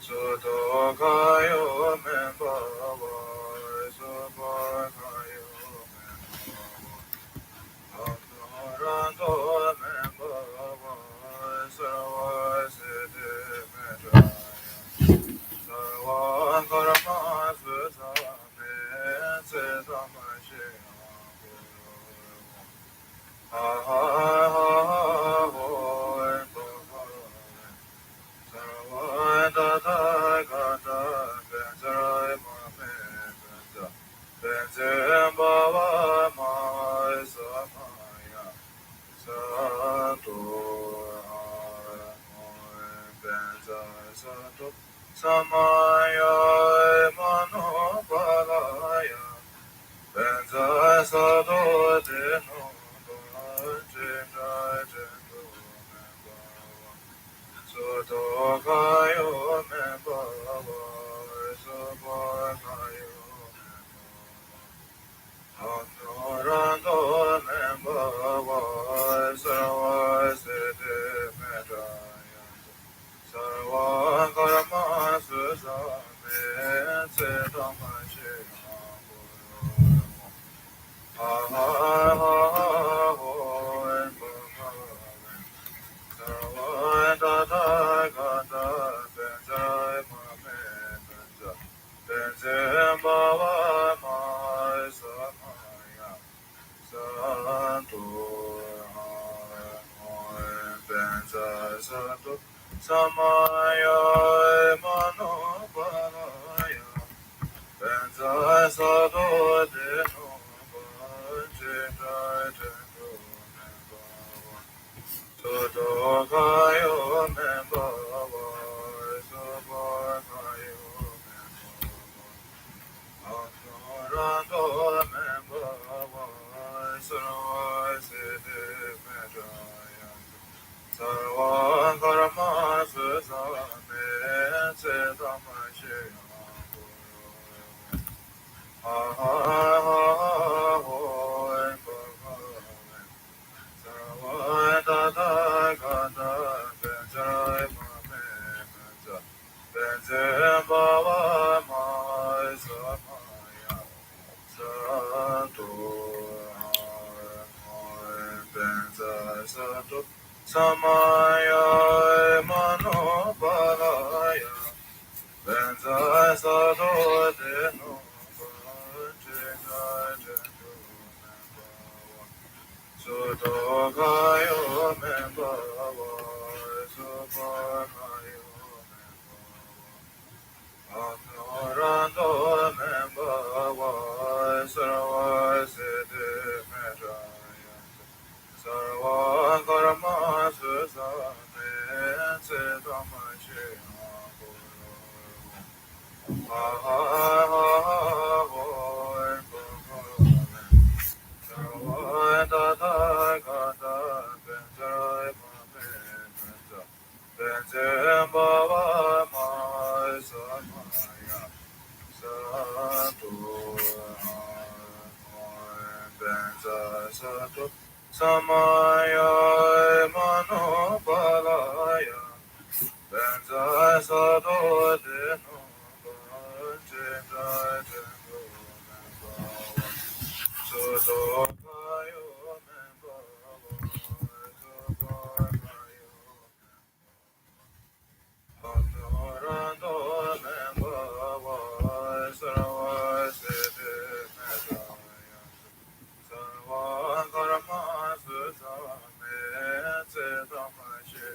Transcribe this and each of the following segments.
Sūtokāyo membhava, Sūpakāyo membhava, Anuranto membhava, Sarvasiddhi medaya, Sarvam karma sutame, Siddhamashya Samaya manopalaya Benza sado deno Jindra jendo membhava Sūtokāyo membhava Sūpakāyo Anuranto membhava Sarvasiddhi medaya Sarvam karma sutame Siddhamashya Samaya manopalaya Benza sado deno Jindra jendo membhava Sūtokāyo membhava Sūpakāyo membhava Anuranto membhava Sarvasiddhi medaya Sarvam karma sutame Siddhamashya Samaya manopalaya Benza sado deno Jindra jendo membhava Sūtokāyo membhava Sūpakāyo Anuranto membhava Sarvasiddhi medaya Sarvam karma sutame Siddhamashya Samaya manopalaya Benza sado deno Jindra jendo membhava Sūtokāyo membhava Sūpakāyo Anuranto membhava Sarvasiddhi medaya Sarvam karma sutame Siddhamashya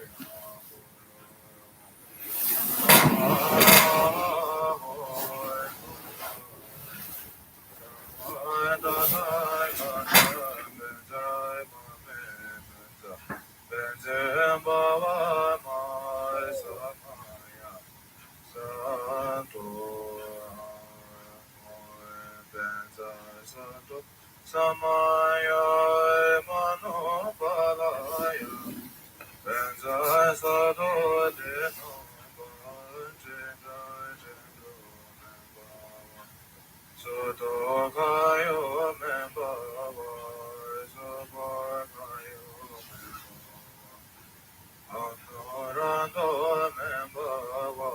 Samaya manopalaya Benza sado deno Jindra jendo membhava Sūtokāyo membhava Sūpakāyo membhava Anuranto membhava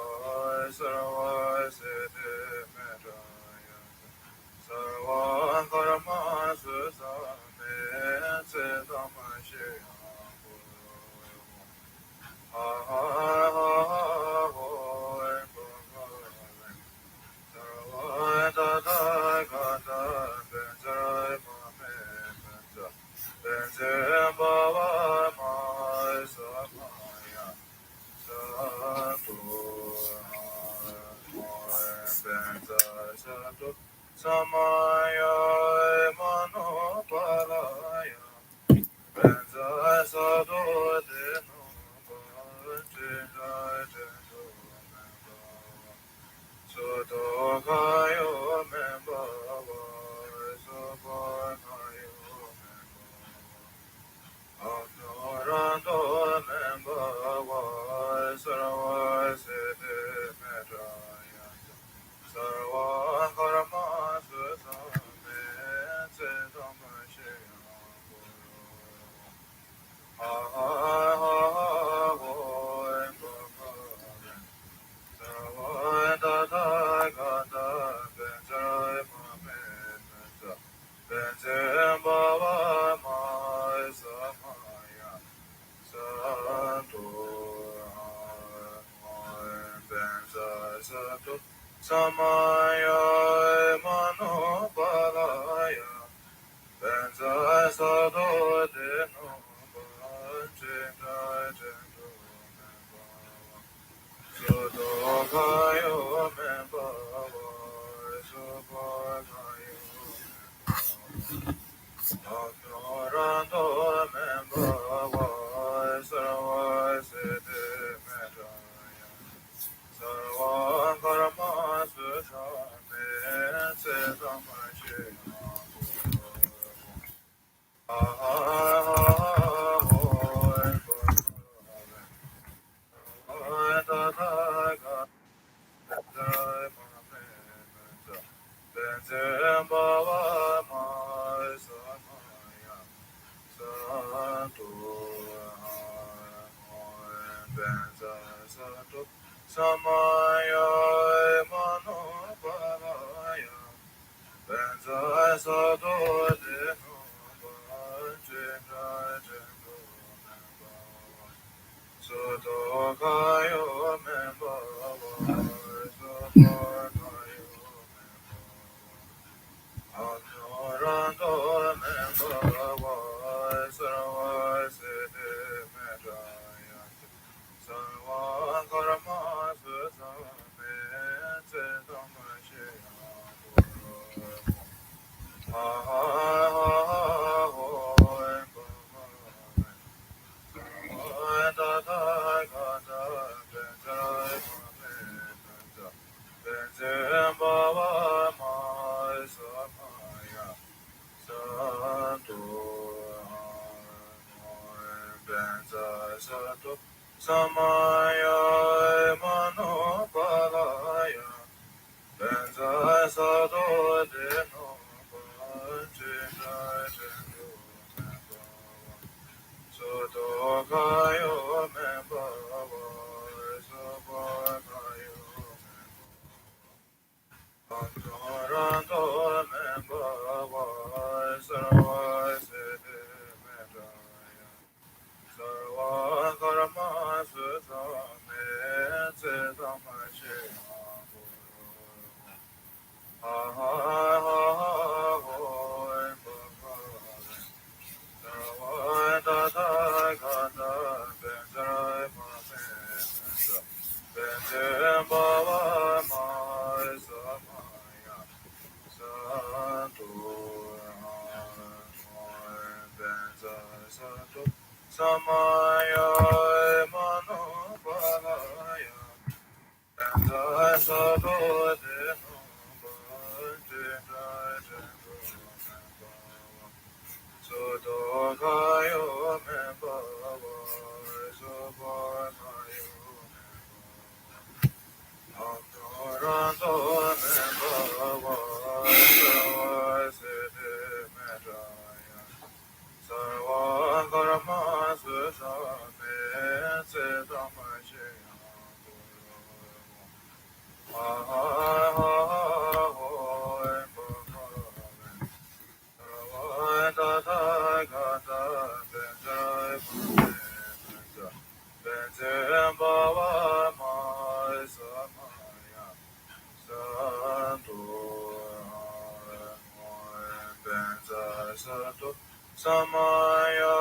samaya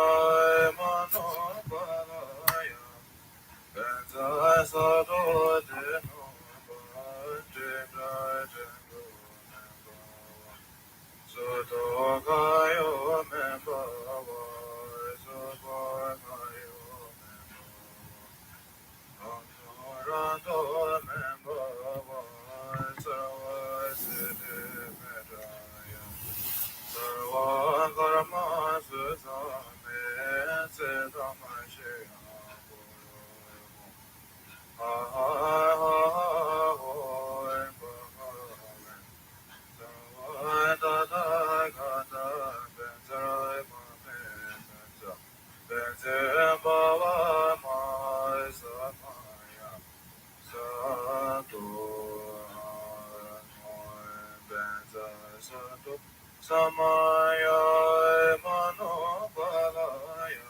mano palaya benza sado de no jena jendo soto kayo membawa soto kayo rando membawa sarvasiti medaya sarva karma susame sedamashya samaya mano balaya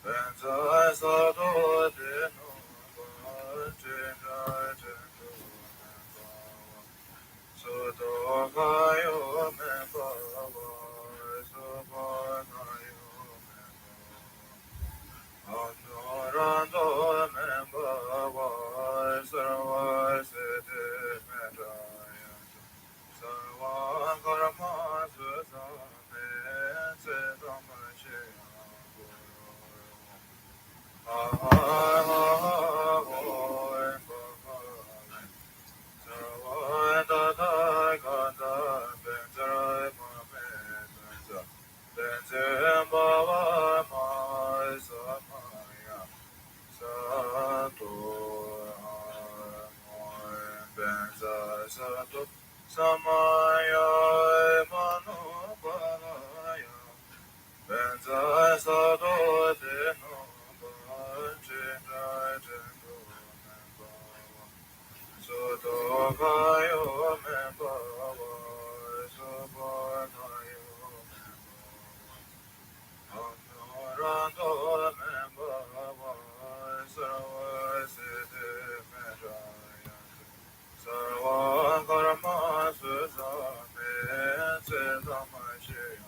benza sado de no jena jendo soto kayo membawa soto kayo anorando membawa sarvasiti medaya sarva karma susame sedamashya samaya mano balaya benza sado de no jena jendo soto kayo membawa soto kayo anorando membawa sarvasiti medaya sarva karma susame sedamashya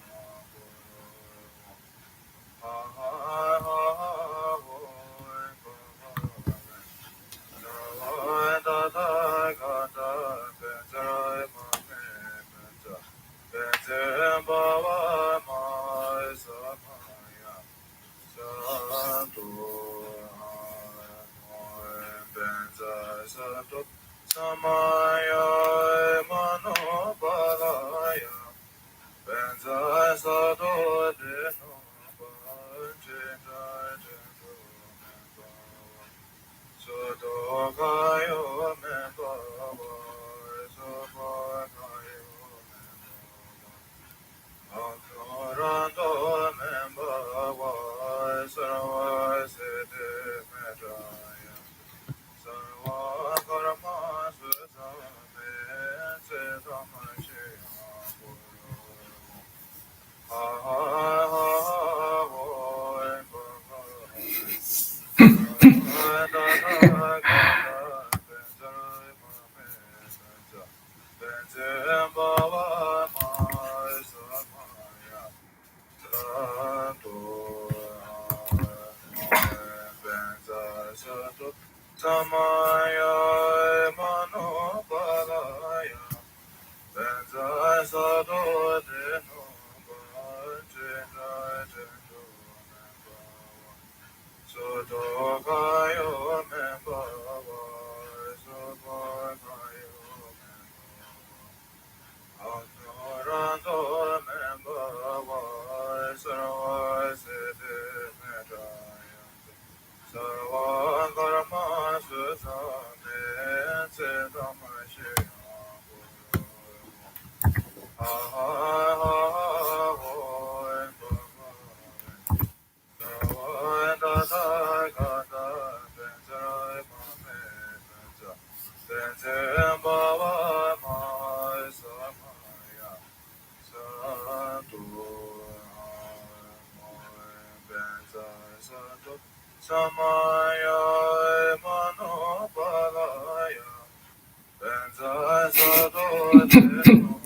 samaya mano balaya benza sado de no jena jendo soto kayo membawa soto kayo anorando membawa sarvasiti medaya sarva karma susame sedamashya samaya mano balaya benza sado de no jena jendo soto kayo membawa soto kayo anorando membawa sarvasiti medaya sarva karma susame sedamashya samaya mano balaya benza sado de no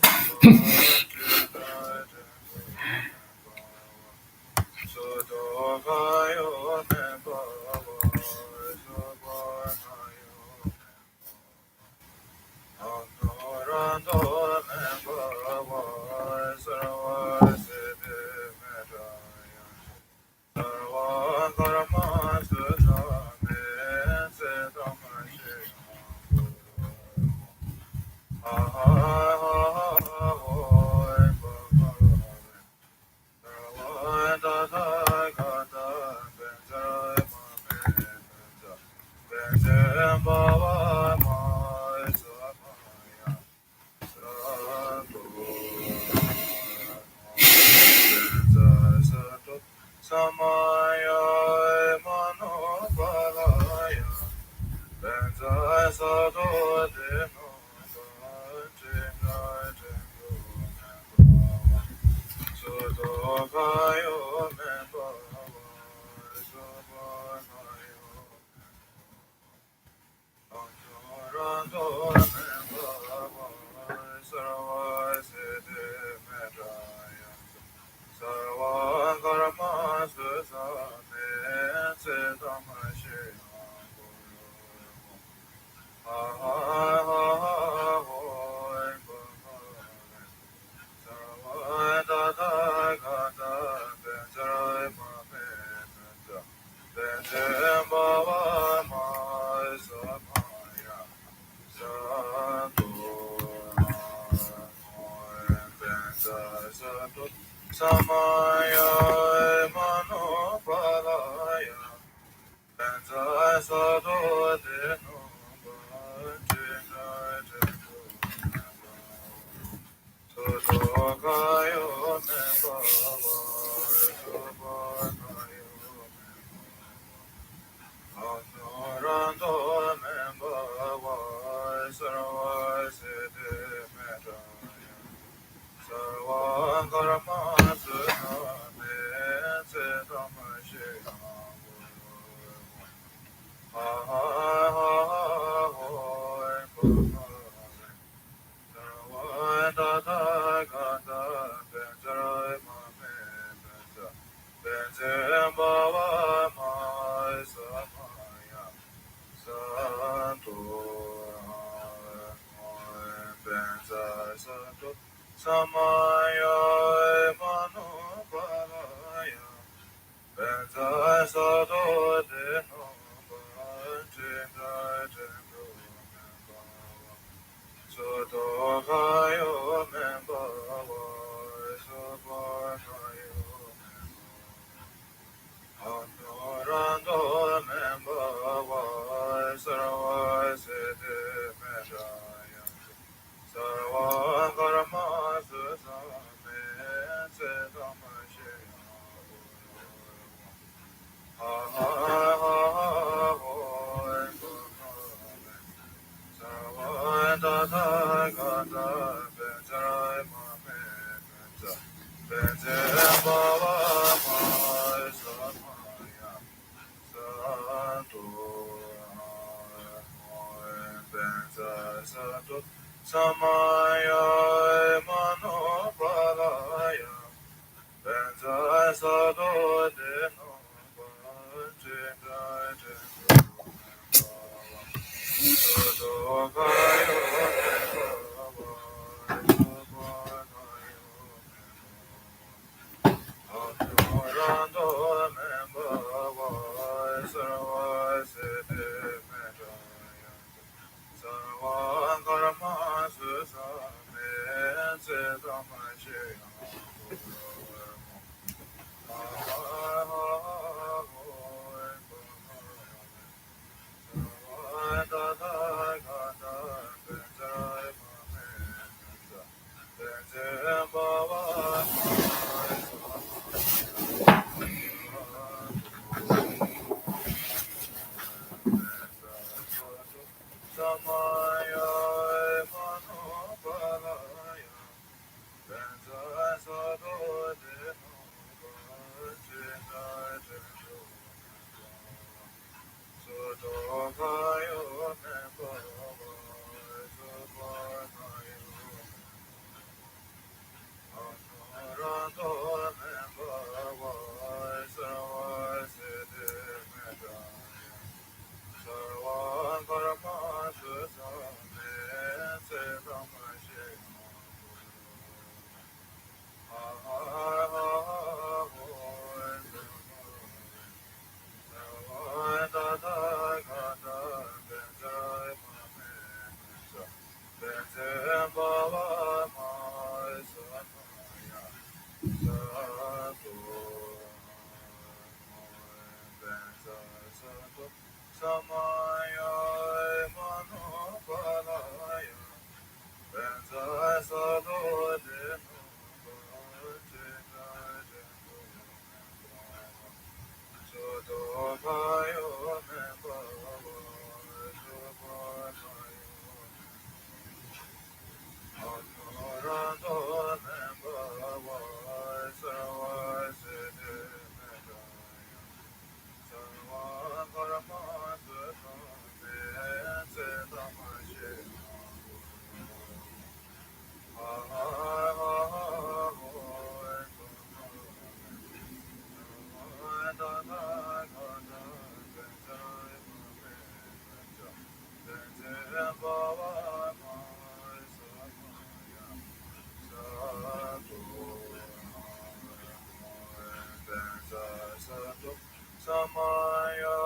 samaya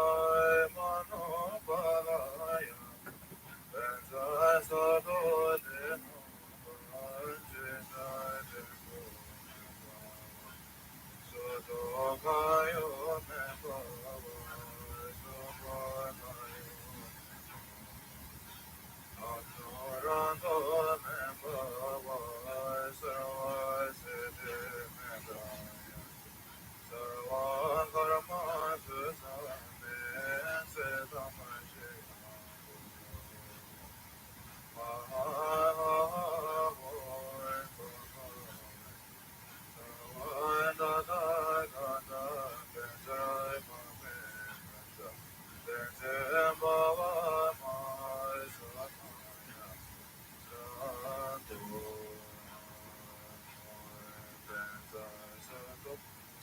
manopalaya benza sado de soto kayo me baba Atorando me baba sarva siddhi me daya sarva karma susame se tamashi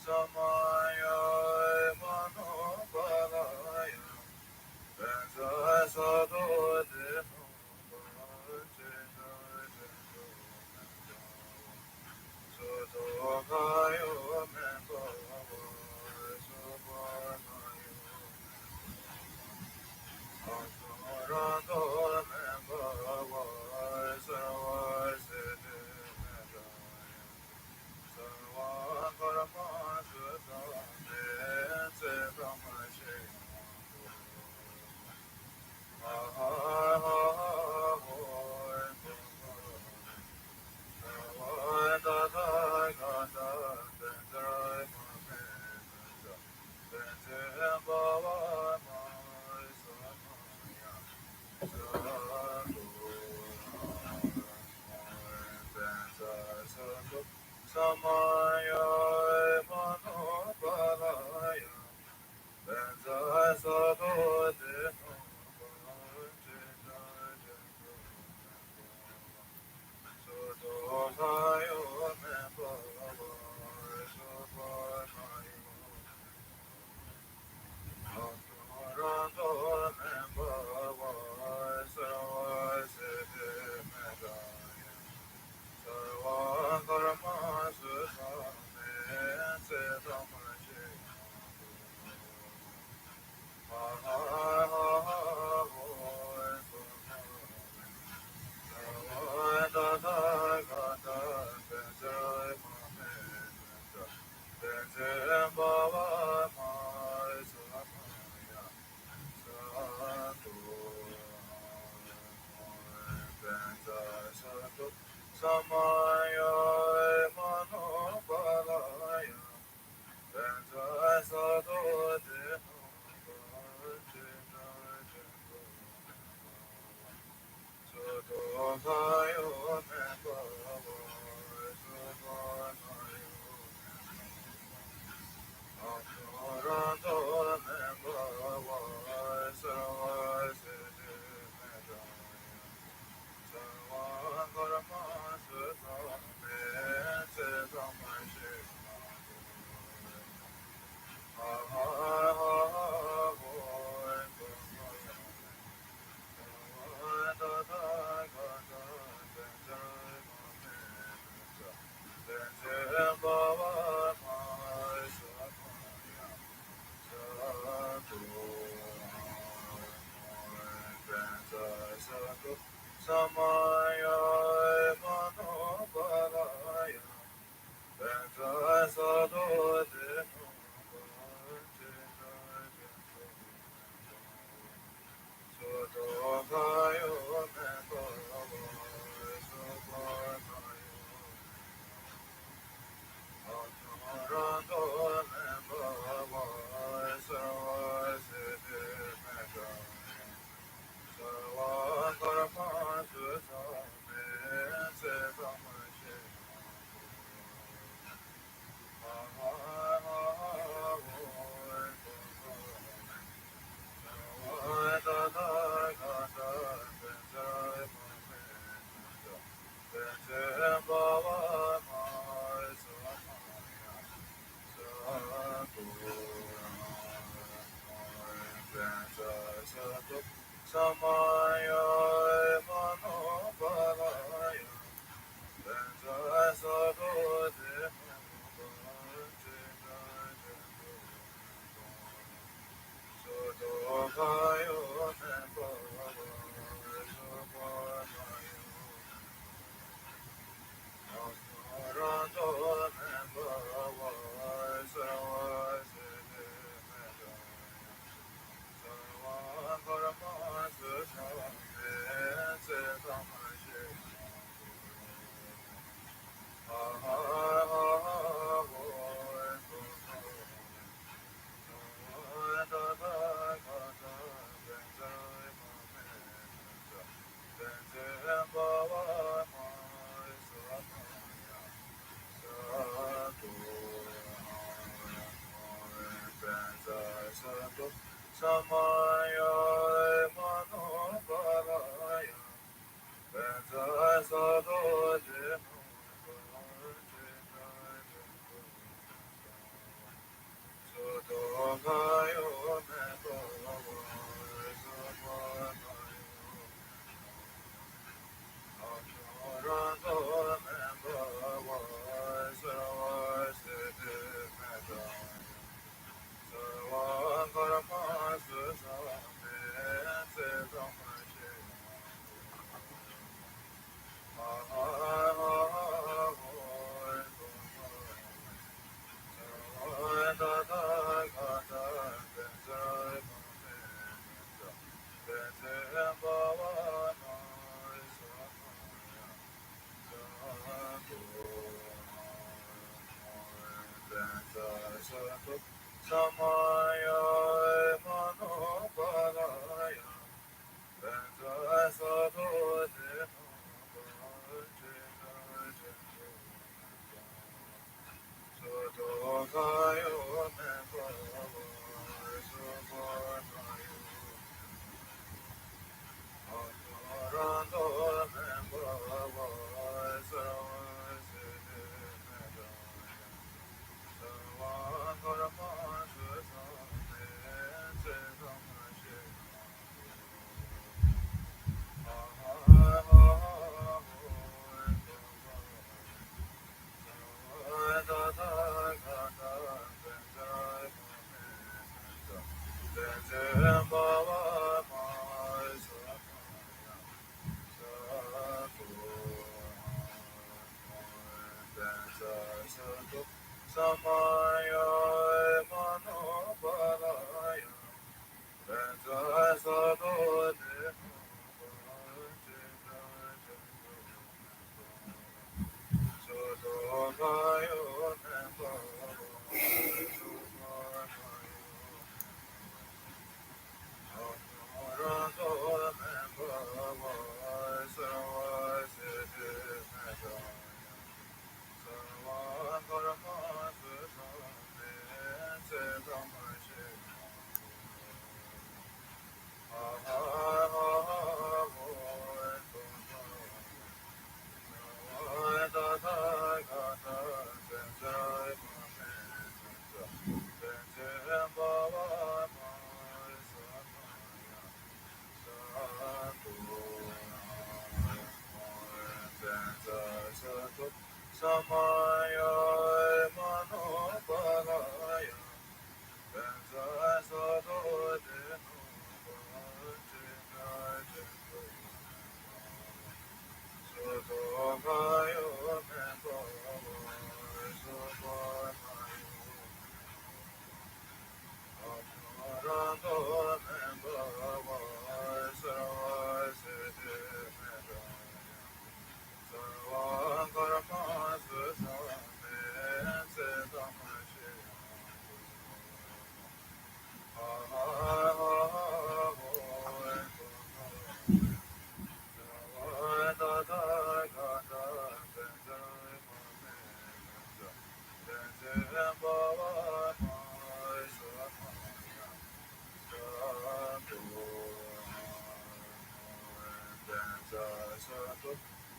Samaya manopalaya benza sado de soto kayo me baba Atorando me baba sarva siddhi me daya sarva karma susame se tamashi Samaya manopalaya benza sado de soto kayo me baba Atorando me baba sarva siddhi me daya sarva karma susame se tamashi Samaya manopalaya benza sado de soto kayo me baba Atorando me baba sarva siddhi me daya sarva karma susame se tamashi Samaya manopalaya benza sado de soto kayo me baba Atorando me baba sarva siddhi me daya sarva karma susame se tamashi samaya manoparaya benza sadoje Sotokayo meko Samaya manoparaya benza sadoje Sotokayo meko Samaya manoparaya benza sadoje Sotokayo meko Samaya manoparaya benza sadoje Sotokayo meko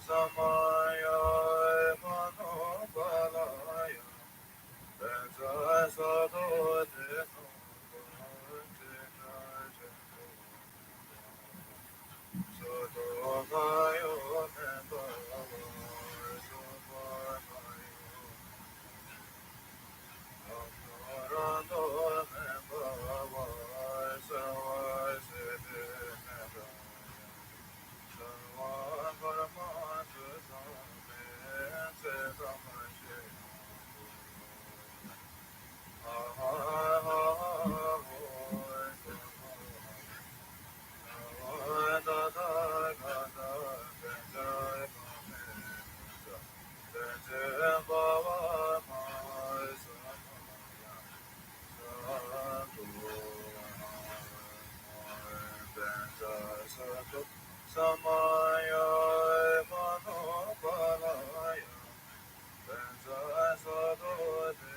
Samaya manoparaya benza sadoje Sotokayo meko Samaya manoparaya benza sadoje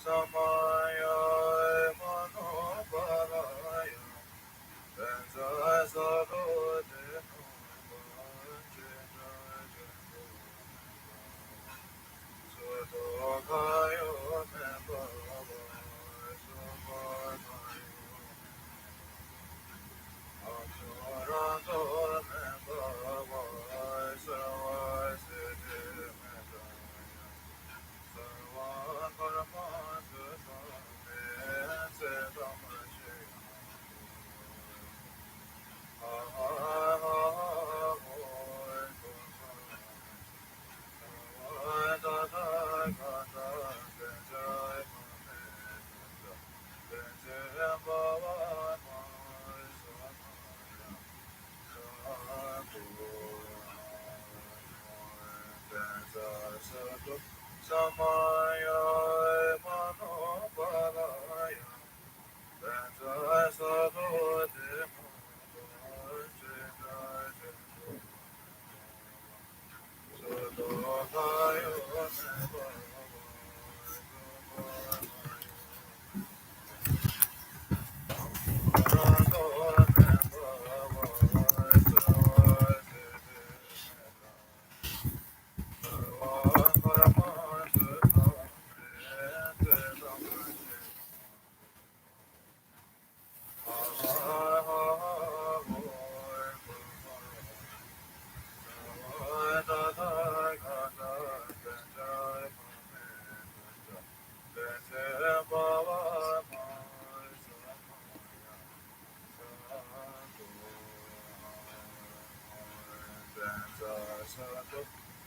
samaya manoparaya benza sado de Sotokayo Nebhava Subhanayo Aksharato Nebhava Sarvasiddhi Medaya Sarva Karmasu Same Sedamashaya Samaya manoparaya benza sado de Sotokayo Nebhava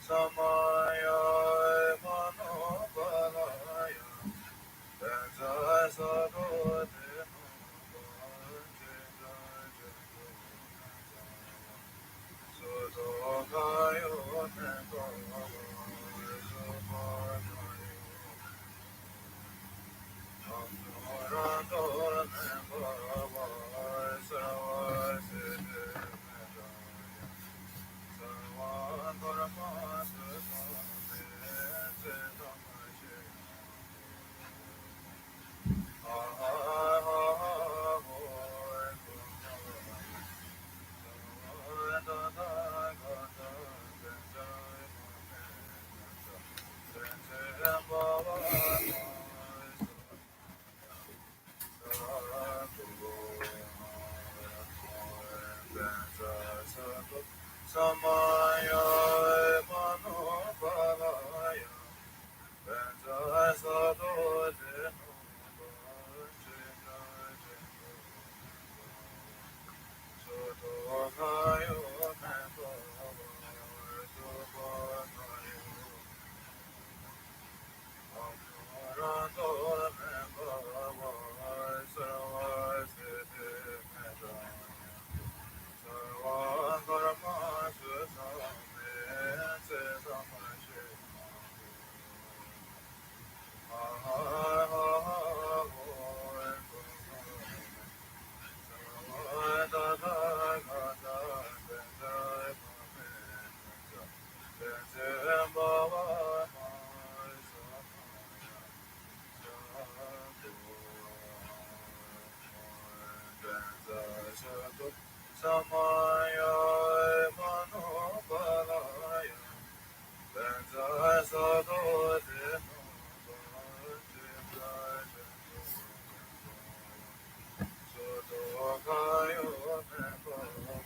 Samaya manoparaya benza sado de Sotokayo Nebhava Subhanayo Aksharato Nebhava Sarvasiddhi Medaya Sarva Karmasu Same Sedamashaya Samaya manoparaya benza sado de Sotokayo Nebhava Subhanayo Aksharato Nebhava Sarvasiddhi Medaya Sarva Karmasu Same Sedamashaya Samaya manoparaya benza sado de Sotokayo Nebhava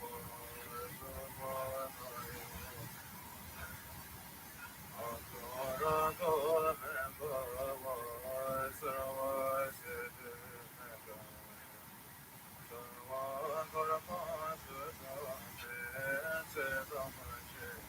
Subhanayo Aksharato Nebhava Sarvasiddhi Medaya Sarva Karmasu Same Sedamashaya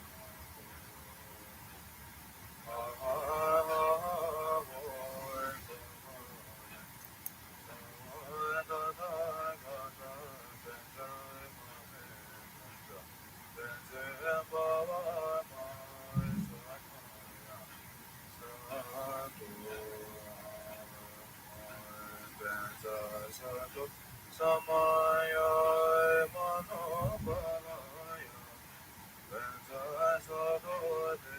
Samaya manoparaya benza sado de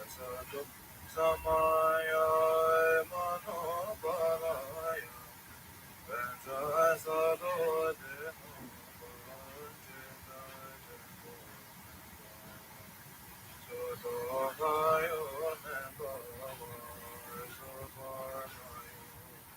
Satu Samaya Manopalaya Benjaya Sadu Dinu Sudokaya Nembava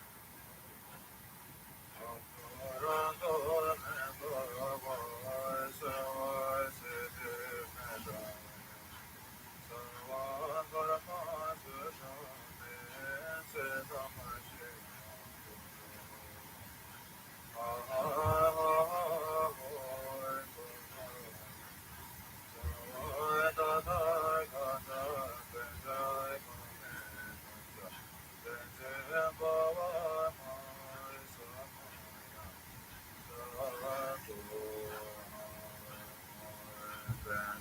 Suparnayu Amparando Nembava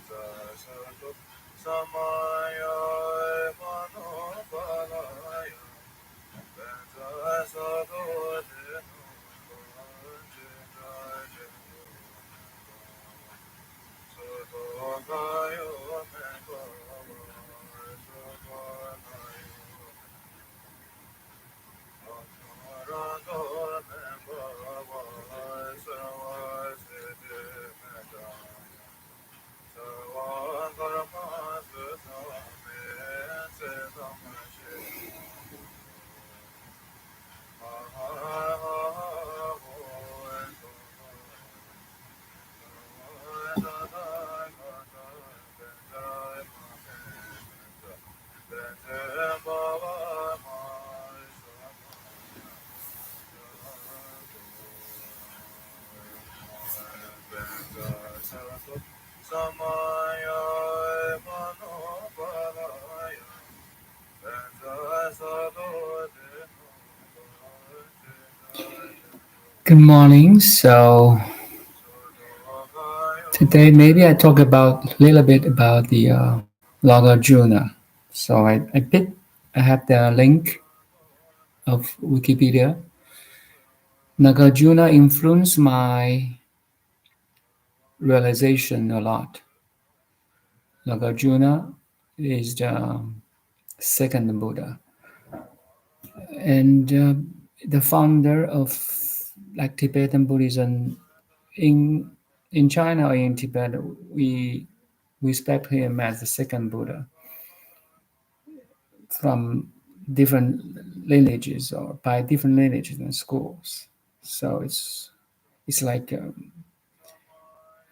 Savasiti Medaya Samaya Manopalaya Benjaya Sadu Dinu Sudokaya Nembava Suparnayu Amparando Nembava Savasiti Medaya Samaya Manopalaya Benjaya Sadu Dinu Good morning. So today maybe I talk about a little bit about the Nāgārjuna. So I have the link of Wikipedia. Nāgārjuna influenced my realization a lot. Nāgārjuna is the second Buddha, and the founder of like Tibetan Buddhism in China or in Tibet. We respect him as the second Buddha from different lineages or by different lineages and schools. So it's like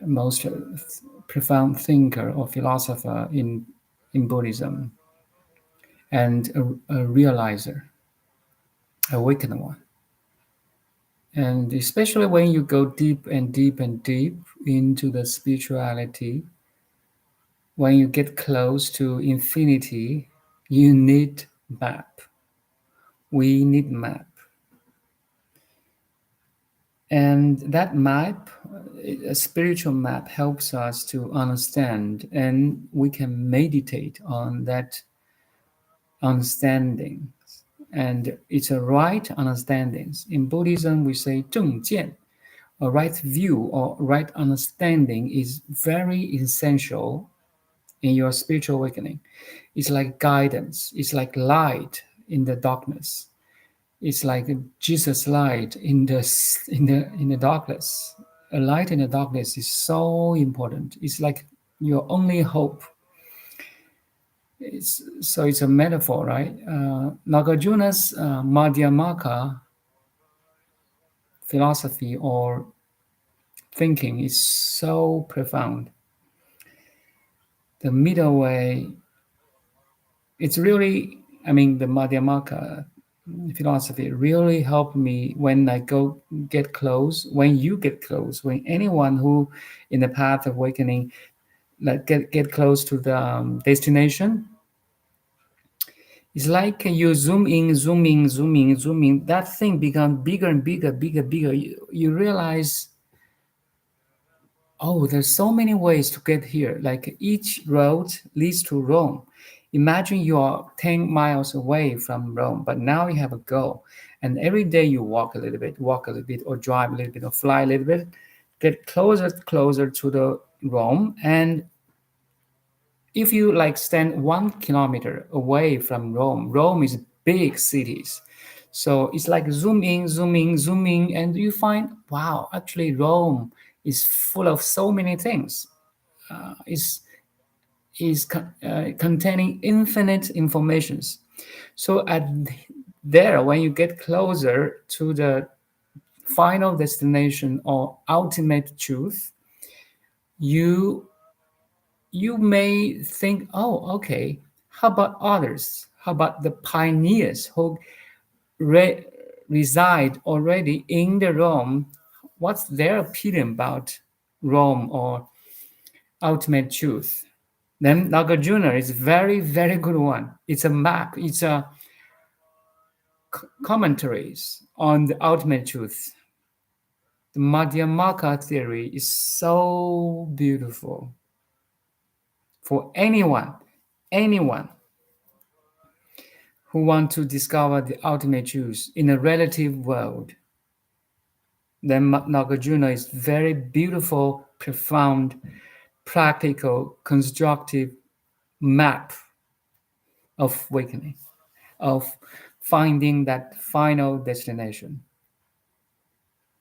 most profound thinker or philosopher in Buddhism and a realizer, awakened one. And especially when you go deep and deep and deep into the spirituality, when you get close to infinity, you need map. We need map. And that map, a spiritual map, helps us to understand, and we can meditate on that understanding. And it's a right understanding. In Buddhism, we say 正见. A right view or right understanding is very essential in your spiritual awakening. It's like guidance. It's like light in the darkness. It's like Jesus' light in the darkness. A light in the darkness is so important. It's like your only hope. It's a metaphor, right? Nagarjuna's Madhyamaka philosophy or thinking is so profound. The middle way, it's really, the Madhyamaka philosophy really helped me when I get close, when you get close, when anyone who in the path of awakening like get close to the destination. It's like you zoom in, zoom in, zoom in, zoom in. That thing becomes bigger and bigger, bigger, bigger. You realize, oh, there's so many ways to get here. Like each road leads to Rome. Imagine you are 10 miles away from Rome, but now you have a goal. And every day you walk a little bit, or drive a little bit, or fly a little bit, get closer to the Rome. And if you like stand 1 kilometer away from Rome is big cities. So it's like zoom in, zoom in, zoom in, and you find, wow, actually Rome is full of so many things. Is containing infinite informations. So there, when you get closer to the final destination or ultimate truth, you you may think, oh, okay, how about others? How about the pioneers who reside already in the Rome? What's their opinion about Rome or ultimate truth? Then Nāgārjuna is very, very good one. It's a map. It's a commentaries on the ultimate truth. The Madhyamaka theory is so beautiful for anyone who want to discover the ultimate truth in a relative world. Then Nāgārjuna is very beautiful, profound, practical, constructive map of awakening, of finding that final destination.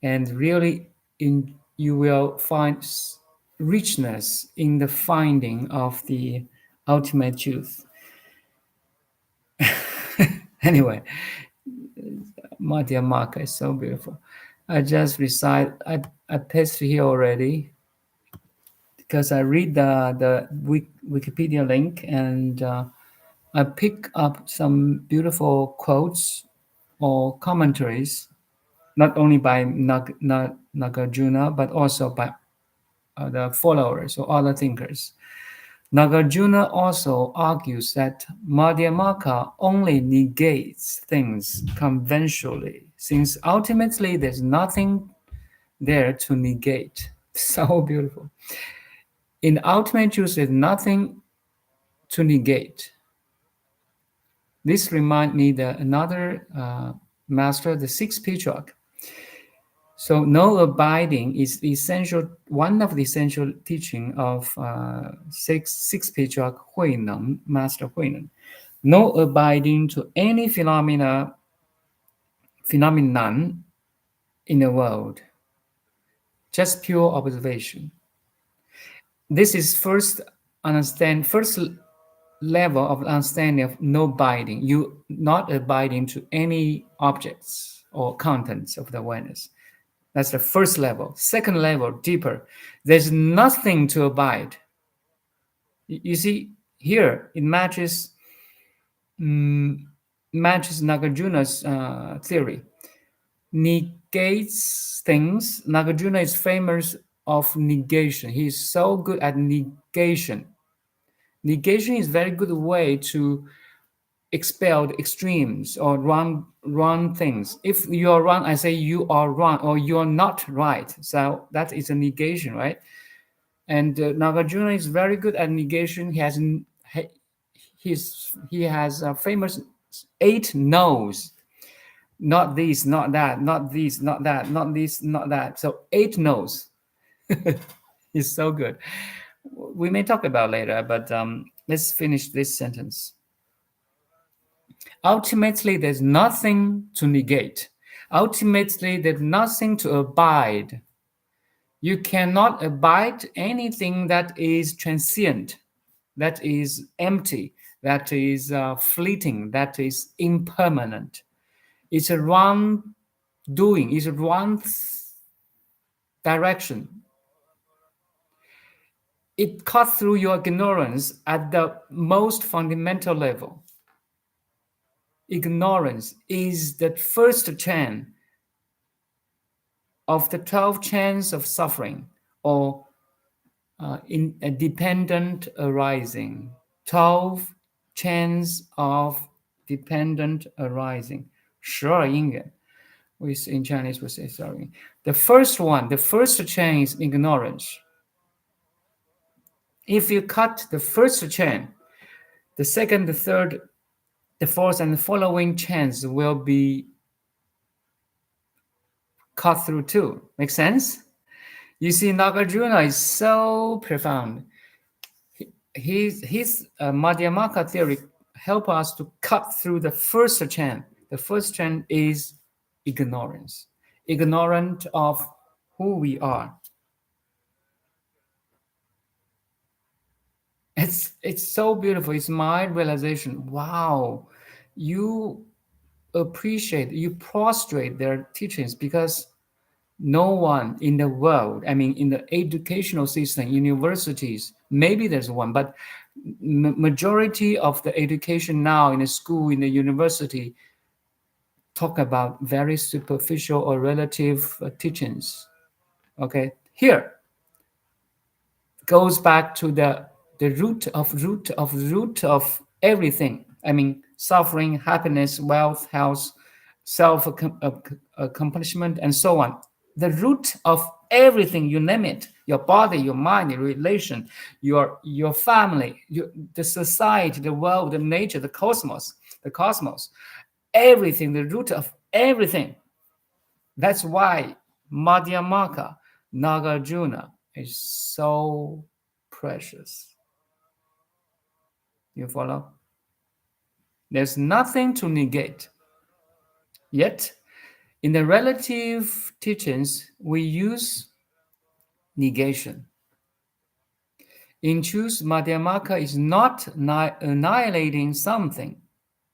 And really, you will find richness in the finding of the ultimate truth. Anyway, Madhyamaka is so beautiful. I just recite, I paste here already because I read the Wikipedia link, and I pick up some beautiful quotes or commentaries, not only by Nāgārjuna, but also by the followers or other thinkers. Nāgārjuna also argues that Madhyamaka only negates things conventionally, since ultimately there's nothing there to negate. So beautiful. In ultimate truth, there's nothing to negate. This reminds me that another master, the sixth patriarch. So no abiding is the essential, one of the essential teaching of sixth patriarch Huineng, Master Huineng. No abiding to any phenomenon in the world, just pure observation. This is first level of understanding of no abiding. You not abiding to any objects or contents of the awareness. That's the first level. Second level, deeper. There's nothing to abide. You see, here it matches Nagarjuna's theory. Negates things. Nagarjuna is famous of negation. He is so good at negation. Negation is a very good way to expel the extremes or wrong things. If you are wrong, I say you are wrong or you are not right. So that is a negation, right? And Nagarjuna is very good at negation. He has a famous 8 no's. Not this, not that, not this, not that, not this, not that. So 8 no's. He's so good. We may talk about later, but let's finish this sentence. Ultimately, there's nothing to negate. Ultimately, there's nothing to abide. You cannot abide anything that is transient, that is empty, that is fleeting, that is impermanent. It's a wrong doing, it's a wrong direction. It cuts through your ignorance at the most fundamental level. Ignorance is the first chain of the 12 chains of suffering, or in a dependent arising. 12 chains of dependent arising. 12因缘, in Chinese we say sorry. The first chain is ignorance. If you cut the first chain, the second, the third, the fourth, and the following chains will be cut through too. Make sense? You see, Nagarjuna is so profound. his Madhyamaka theory help us to cut through the first chain. The first chain is ignorance, ignorant of who we are. It's so beautiful. It's my realization. Wow, you appreciate, you prostrate their teachings because no one in the world, I mean, in the educational system, universities, maybe there's one, but majority of the education now in the school, in the university, talk about very superficial or relative teachings. Okay, here goes back to the root of everything. I mean, suffering, happiness, wealth, health, self accomplishment, and so on. The root of everything, you name it, your body, your mind, your relation, your family, the society, the world, the nature, the cosmos, everything, the root of everything. That's why Madhyamaka, Nāgārjuna, is so precious. You follow? There's nothing to negate. Yet, in the relative teachings, we use negation. In truth, Madhyamaka is not annihilating something,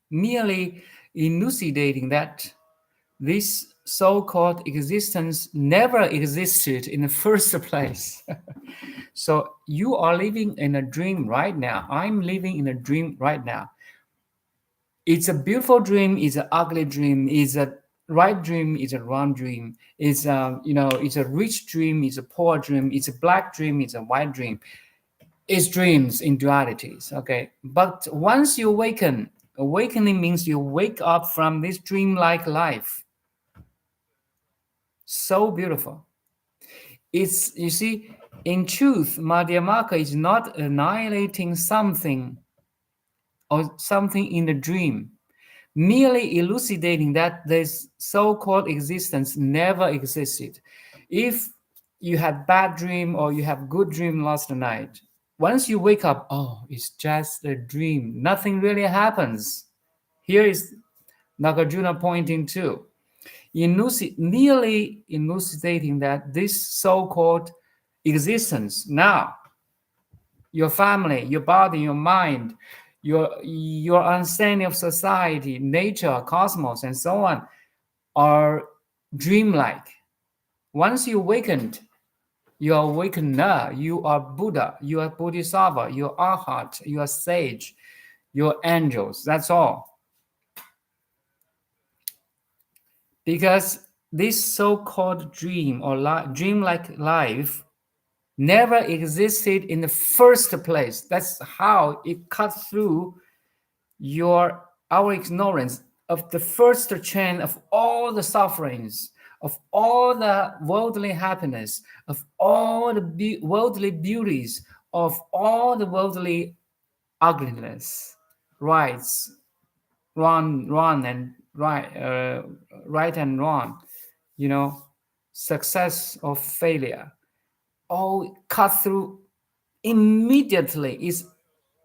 merely elucidating that this so-called existence never existed in the first place. So you are living in a dream right now. I'm living in a dream right now. It's a beautiful dream, it's an ugly dream, it's a right dream, it's a wrong dream, it's it's a rich dream, it's a poor dream, it's a black dream, it's a white dream. It's dreams in dualities, okay? But once you awakening means you wake up from this dreamlike life. So beautiful. It's, you see, in truth, Madhyamaka is not annihilating something or something in the dream, merely elucidating that this so-called existence never existed. If you had bad dream or you have good dream last night, once you wake up, oh, it's just a dream. Nothing really happens. Here is Nagarjuna pointing to, merely elucidating that this so-called existence now, your family, your body, your mind, your understanding of society, nature, cosmos, and so on, are dreamlike. Once you awakened, you are awakener, you are Buddha, you are Bodhisattva, you are Arhat, you are sage, you are angels. That's all. Because this so-called dream or dreamlike life never existed in the first place. That's how it cut through our ignorance of the first chain of all the sufferings, of all the worldly happiness, of all the worldly beauties, of all the worldly ugliness, rights, wrong and right, right and wrong, success or failure, all cut through immediately. Is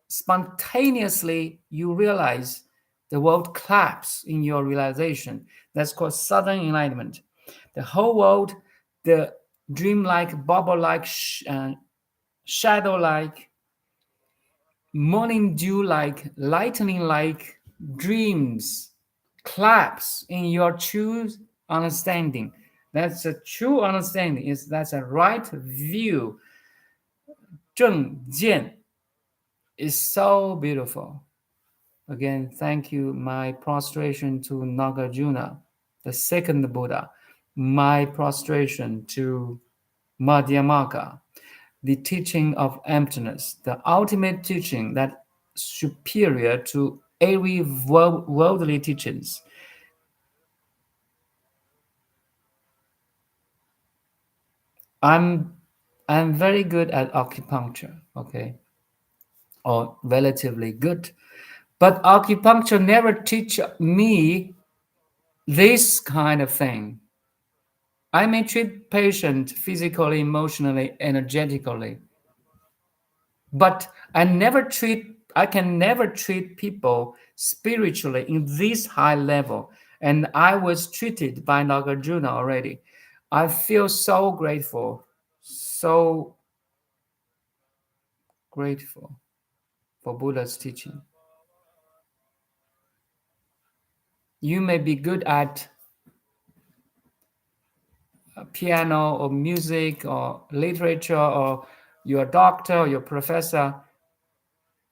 spontaneously you realize the world collapse in your realization. That's called sudden enlightenment. The whole world, the dreamlike, bubble-like, shadow-like, morning dew-like, lightning-like dreams collapse in your true understanding. That's a true understanding. That's a right view. 正见 is so beautiful. Again, thank you. My prostration to Nagarjuna, the second Buddha. My prostration to Madhyamaka, the teaching of emptiness, the ultimate teaching that superior to every worldly teachings. I'm very good at acupuncture, okay, or relatively good. But acupuncture never teach me this kind of thing. I may treat patient physically, emotionally, energetically. But I can never treat people spiritually in this high level. And I was treated by Nāgārjuna already. I feel so grateful, so grateful for Buddha's teaching. You may be good at piano or music or literature, or you're a doctor or you're a professor.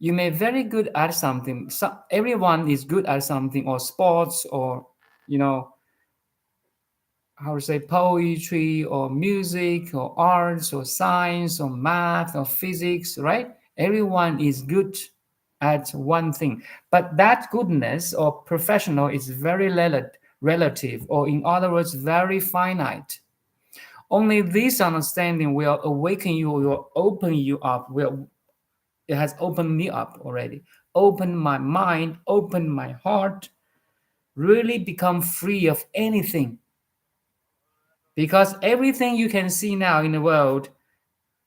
You may be very good at something. Everyone is good at something, or sports, or how to say, poetry or music or arts or science or math or physics, right? Everyone is good at one thing, but that goodness or professional is very relative, or in other words, very finite. Only this understanding will awaken you, will open you up. It has opened me up already, opened my mind, opened my heart, really become free of anything. Because everything you can see now in the world,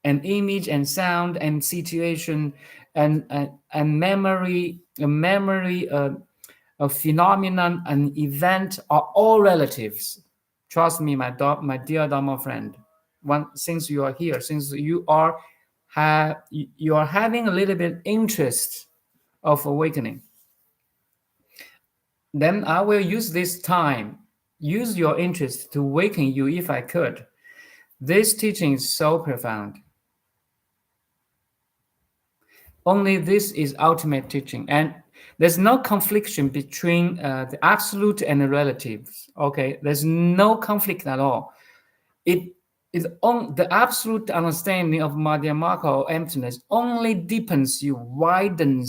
an image and sound and situation and memory, a phenomenon, an event, are all relatives. Trust me, my dear Dharma friend. Since you are here, since you are having a little bit interest of awakening, then I will use this time, use your interest to awaken you if I could. This teaching is so profound. Only this is ultimate teaching, and there's no confliction between the absolute and the relatives. Okay, there's no conflict at all. It is on the absolute understanding of Madhyamaka or emptiness only deepens you, widen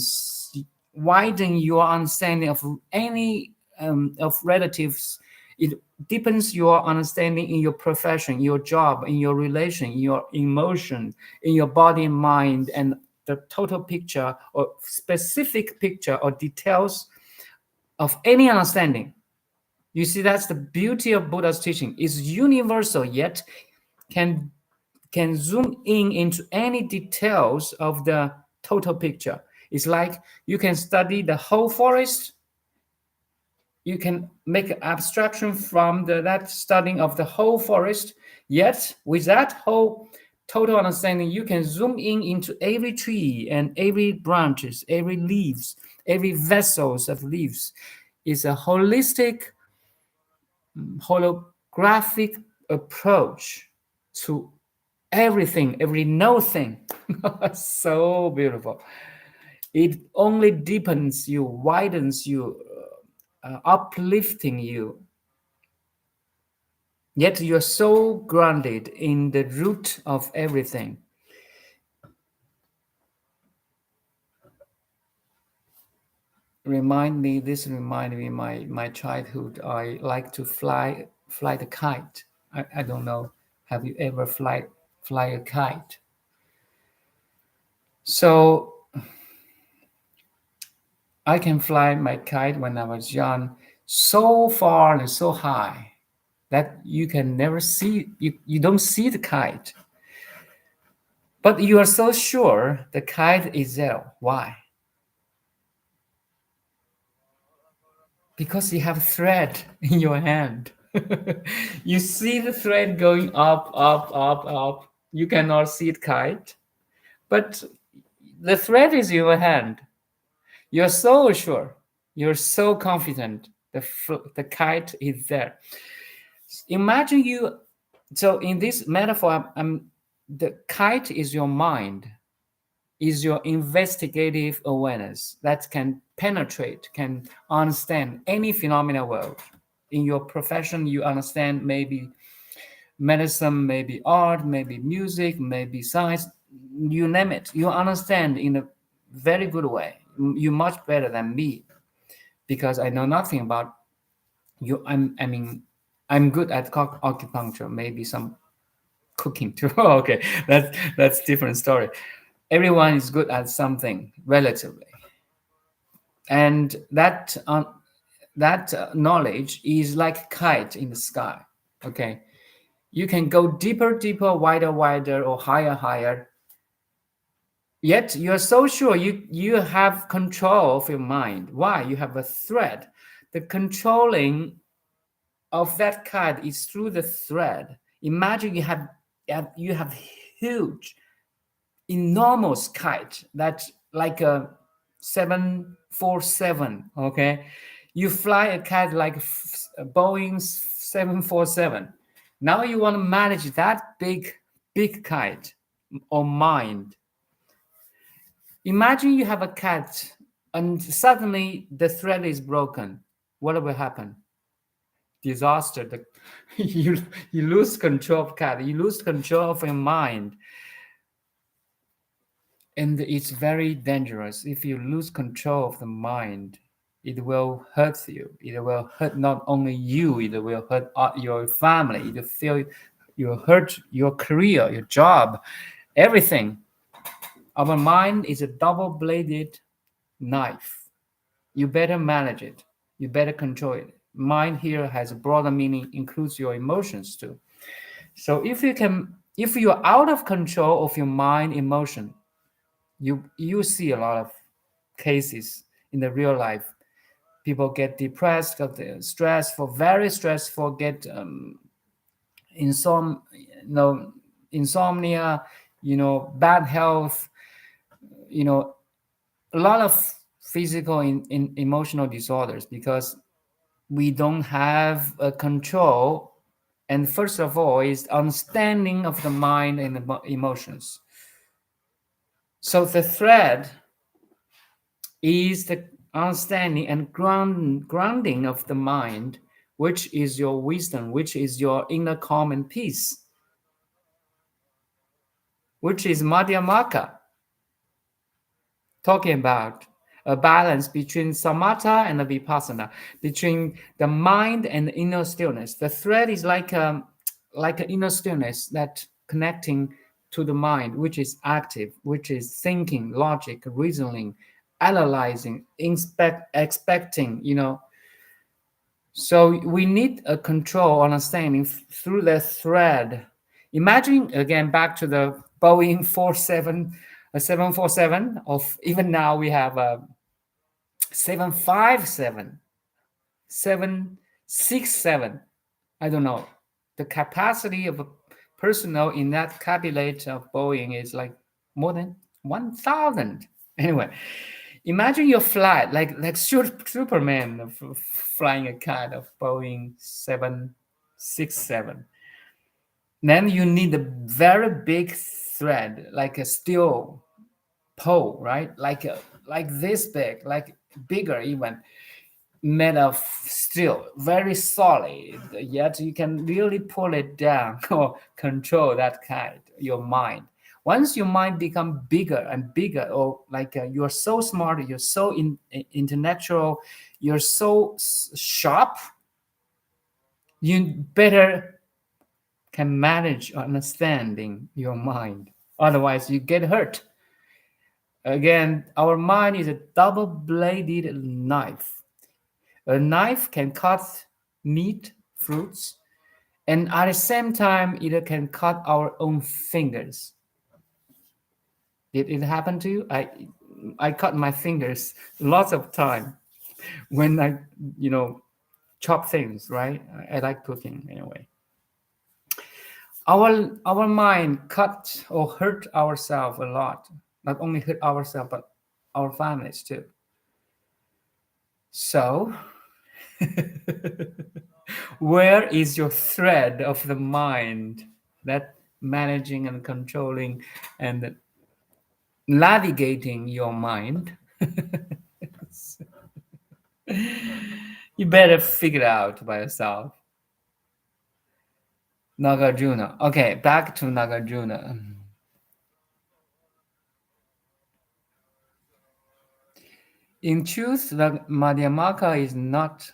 your understanding of any of relatives. It deepens your understanding in your profession, your job, in your relation, in your emotion, in your body and mind, and the total picture or specific picture or details of any understanding. You see, that's the beauty of Buddha's teaching. It's universal, yet can zoom in into any details of the total picture. It's like you can study the whole forest. You can make an abstraction from that studying of the whole forest. Yet, with that whole total understanding, you can zoom in into every tree and every branches, every leaves, every vessels of leaves. It's a holistic, holographic approach to everything, every no thing. So beautiful. It only deepens you, widens you, uplifting you. Yet you're so grounded in the root of everything. This reminded me my childhood. I like to fly the kite. I don't know. Have you ever fly a kite? So I can fly my kite when I was young so far and so high that you can never see, you don't see the kite. But you are so sure the kite is there. Why? Because you have thread in your hand. You see the thread going up, up, up, up. You cannot see the kite, but the thread is in your hand. You're so sure. You're so confident. The kite is there. Imagine you. So in this metaphor, the kite is your mind, is your investigative awareness that can penetrate, can understand any phenomena world. In your profession, you understand maybe medicine, maybe art, maybe music, maybe science, you name it. You understand in a very good way. You're much better than me because I know nothing about you. I'm good at acupuncture, maybe some cooking too. Okay, that's different story. Everyone is good at something relatively, and that knowledge is like a kite in the sky. Okay, you can go deeper, wider, or higher. Yet you're so sure you have control of your mind. Why? You have a thread. The controlling of that kite is through the thread. Imagine you have huge, enormous kite that's like a 747. Okay, you fly a kite like a Boeing 747. Now you want to manage that big kite or mind. Imagine you have a cat and suddenly the thread is broken. What will happen? Disaster. You lose control of cat. You lose control of your mind. And it's very dangerous. If you lose control of the mind, it will hurt you. It will hurt not only you, it will hurt your family. It will feel you hurt your career, your job, everything. Our mind is a double-bladed knife. You better manage it. You better control it. Mind here has a broader meaning, includes your emotions too. So if you're out of control of your mind, emotion, you see a lot of cases in the real life. People get depressed, get stressful, very stressful, get insomnia, bad health, a lot of physical and emotional disorders because we don't have a control. And first of all is understanding of the mind and the emotions. So the thread is the understanding and grounding of the mind, which is your wisdom, which is your inner calm and peace, which is madhyamaka, talking about a balance between samatha and the vipassana, between the mind and the inner stillness. The thread is like an inner stillness that connecting to the mind, which is active, which is thinking, logic, reasoning, analyzing, expecting, So we need a control, understanding through the thread. Imagine, again, back to the Boeing 747, of even now we have a 757, 767. I don't know. The capacity of a personnel in that cabinet of Boeing is like more than 1,000. Anyway, imagine your flight, like Superman flying a kite of Boeing 767. Then you need a very big thread, like a steel pole, right? Like this big, like bigger even, made of steel, very solid. Yet you can really pull it down or control that kite, your mind. Once your mind become bigger and bigger, or like you're so smart, you're so intellectual, you're so sharp, you better can manage understanding your mind. Otherwise, you get hurt. Again, our mind is a double-bladed knife. A knife can cut meat, fruits, and at the same time, it can cut our own fingers. Did it happen to you? I cut my fingers lots of time when I, chop things, right? I like cooking anyway. Our mind cut or hurt ourselves a lot. Not only hurt ourselves, but our families too. So, where is your thread of the mind that managing and controlling and navigating your mind? You better figure it out by yourself. Nāgārjuna. Okay, back to Nāgārjuna. In truth, the Madhyamaka is not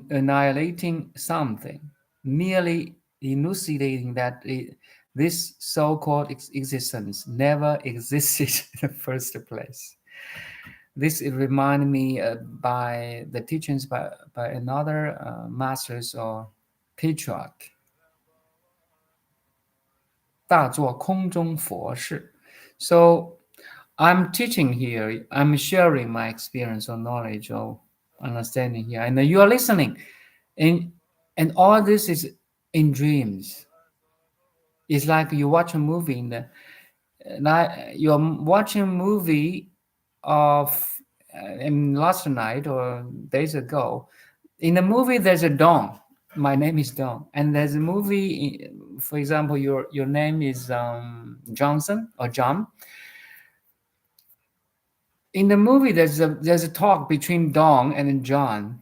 annihilating something, merely elucidating that this so-called existence never existed in the first place. This reminded me by the teachings by another masters or patriarch. 大作空中佛事. So I'm teaching here. I'm sharing my experience or knowledge or understanding here, and you are listening, and all this is in dreams. It's like you watch a movie in the night. You're watching a movie of last night or days ago. In the movie, there's a Dawn. My name is Dawn, and there's a movie. For example, your name is Johnson or John. In the movie, there's a talk between Dawn and John.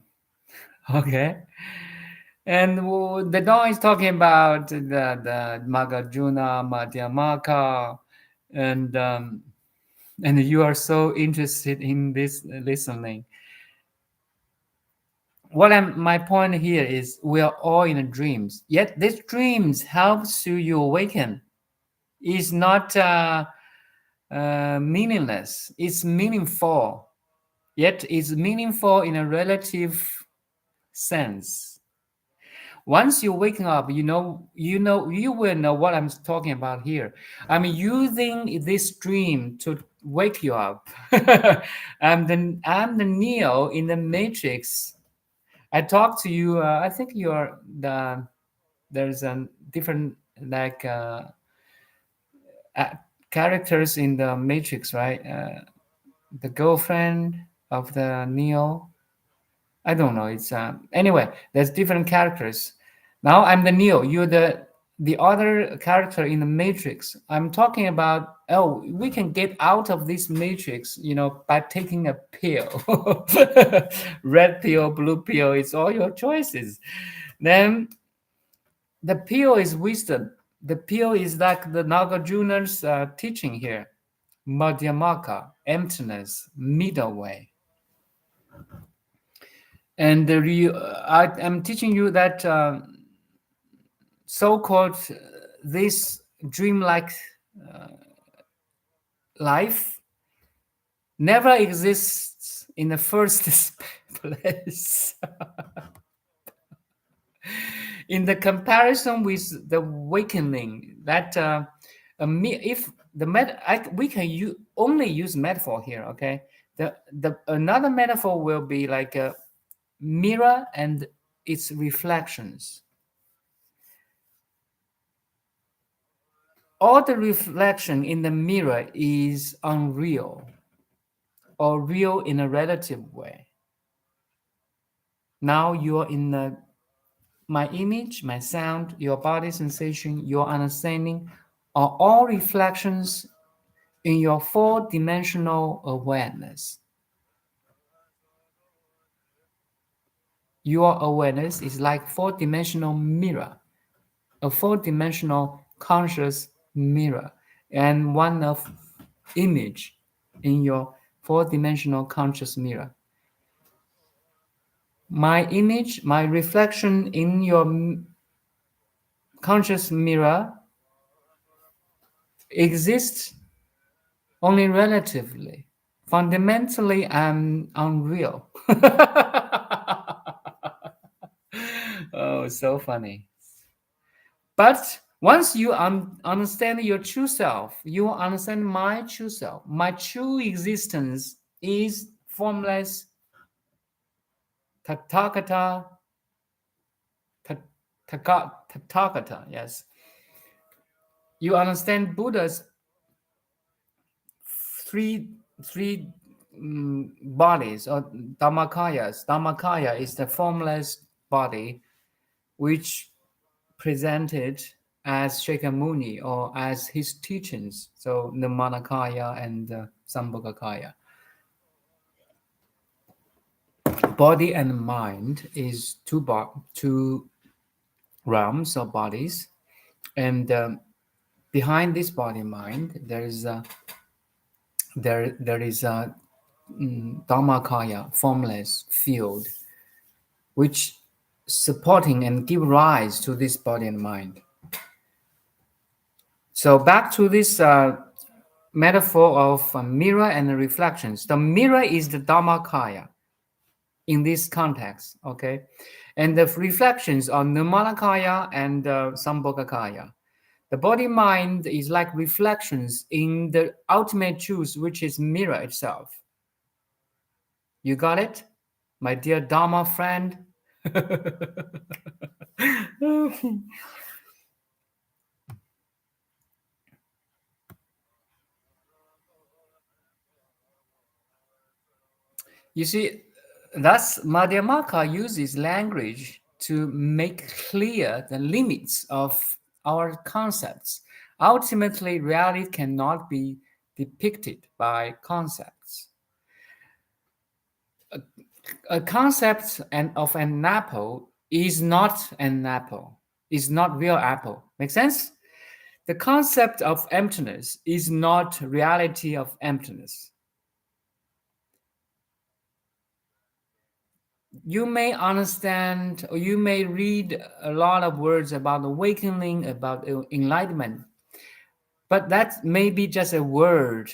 Okay, and the Dawn is talking about the Nāgārjuna Mādhyamaka, and you are so interested in this listening. My point here is we are all in dreams. Yet these dreams helps you awaken. It's not meaningless. It's meaningful. Yet it's meaningful in a relative sense. Once you waking up, you will know what I'm talking about here. I'm using this dream to wake you up. I'm the Neo in the Matrix. I talk to you. I think there's a different like characters in the Matrix, right? The girlfriend of the Neo. I don't know. It's anyway. There's different characters. Now I'm the Neo. You're the other character in the Matrix. I'm talking about. Oh, we can get out of this Matrix, by taking a pill, red pill, blue pill. It's all your choices. Then the pill is wisdom. The pill is like the Nāgārjuna's teaching here. Madhyamaka, emptiness, middle way. And I'm teaching you that so-called this dreamlike life never exists in the first place. In the comparison with the awakening, that if we can only use metaphor here, okay? Another metaphor will be like a mirror and its reflections. All the reflection in the mirror is unreal or real in a relative way. Now you're in my image, my sound, your body sensation, your understanding are all reflections in your four-dimensional awareness. Your awareness is like four-dimensional mirror, a four-dimensional conscious mirror, and one of image in your four-dimensional conscious mirror. My image, my reflection in your conscious mirror exists only relatively. Fundamentally, I'm unreal. Oh, so funny. But once you understand your true self, you understand my true self. My true existence is formless Tathagata. Tathagata, yes. You understand Buddha's three bodies or Dhammakayas. Dhammakaya is the formless body which presented as Shakyamuni or as his teachings. So the Nirmanakaya and the Sambhogakaya. Body and mind is two realms or bodies, and behind this body mind there is a Dhammakaya, formless field, which supporting and give rise to this body and mind. So back to this metaphor of a mirror and reflections. The mirror is the Dhammakaya in this context, okay? And the reflections are Nirmanakaya and Sambhogakaya. The body-mind is like reflections in the ultimate truth, which is mirror itself. You got it, my dear Dharma friend? You see, thus Madhyamaka uses language to make clear the limits of our concepts. Ultimately, reality cannot be depicted by concepts. A concept of an apple is not an apple, is not real apple. Make sense? The concept of emptiness is not reality of emptiness. You may understand or you may read a lot of words about awakening, about enlightenment, but that may be just a word.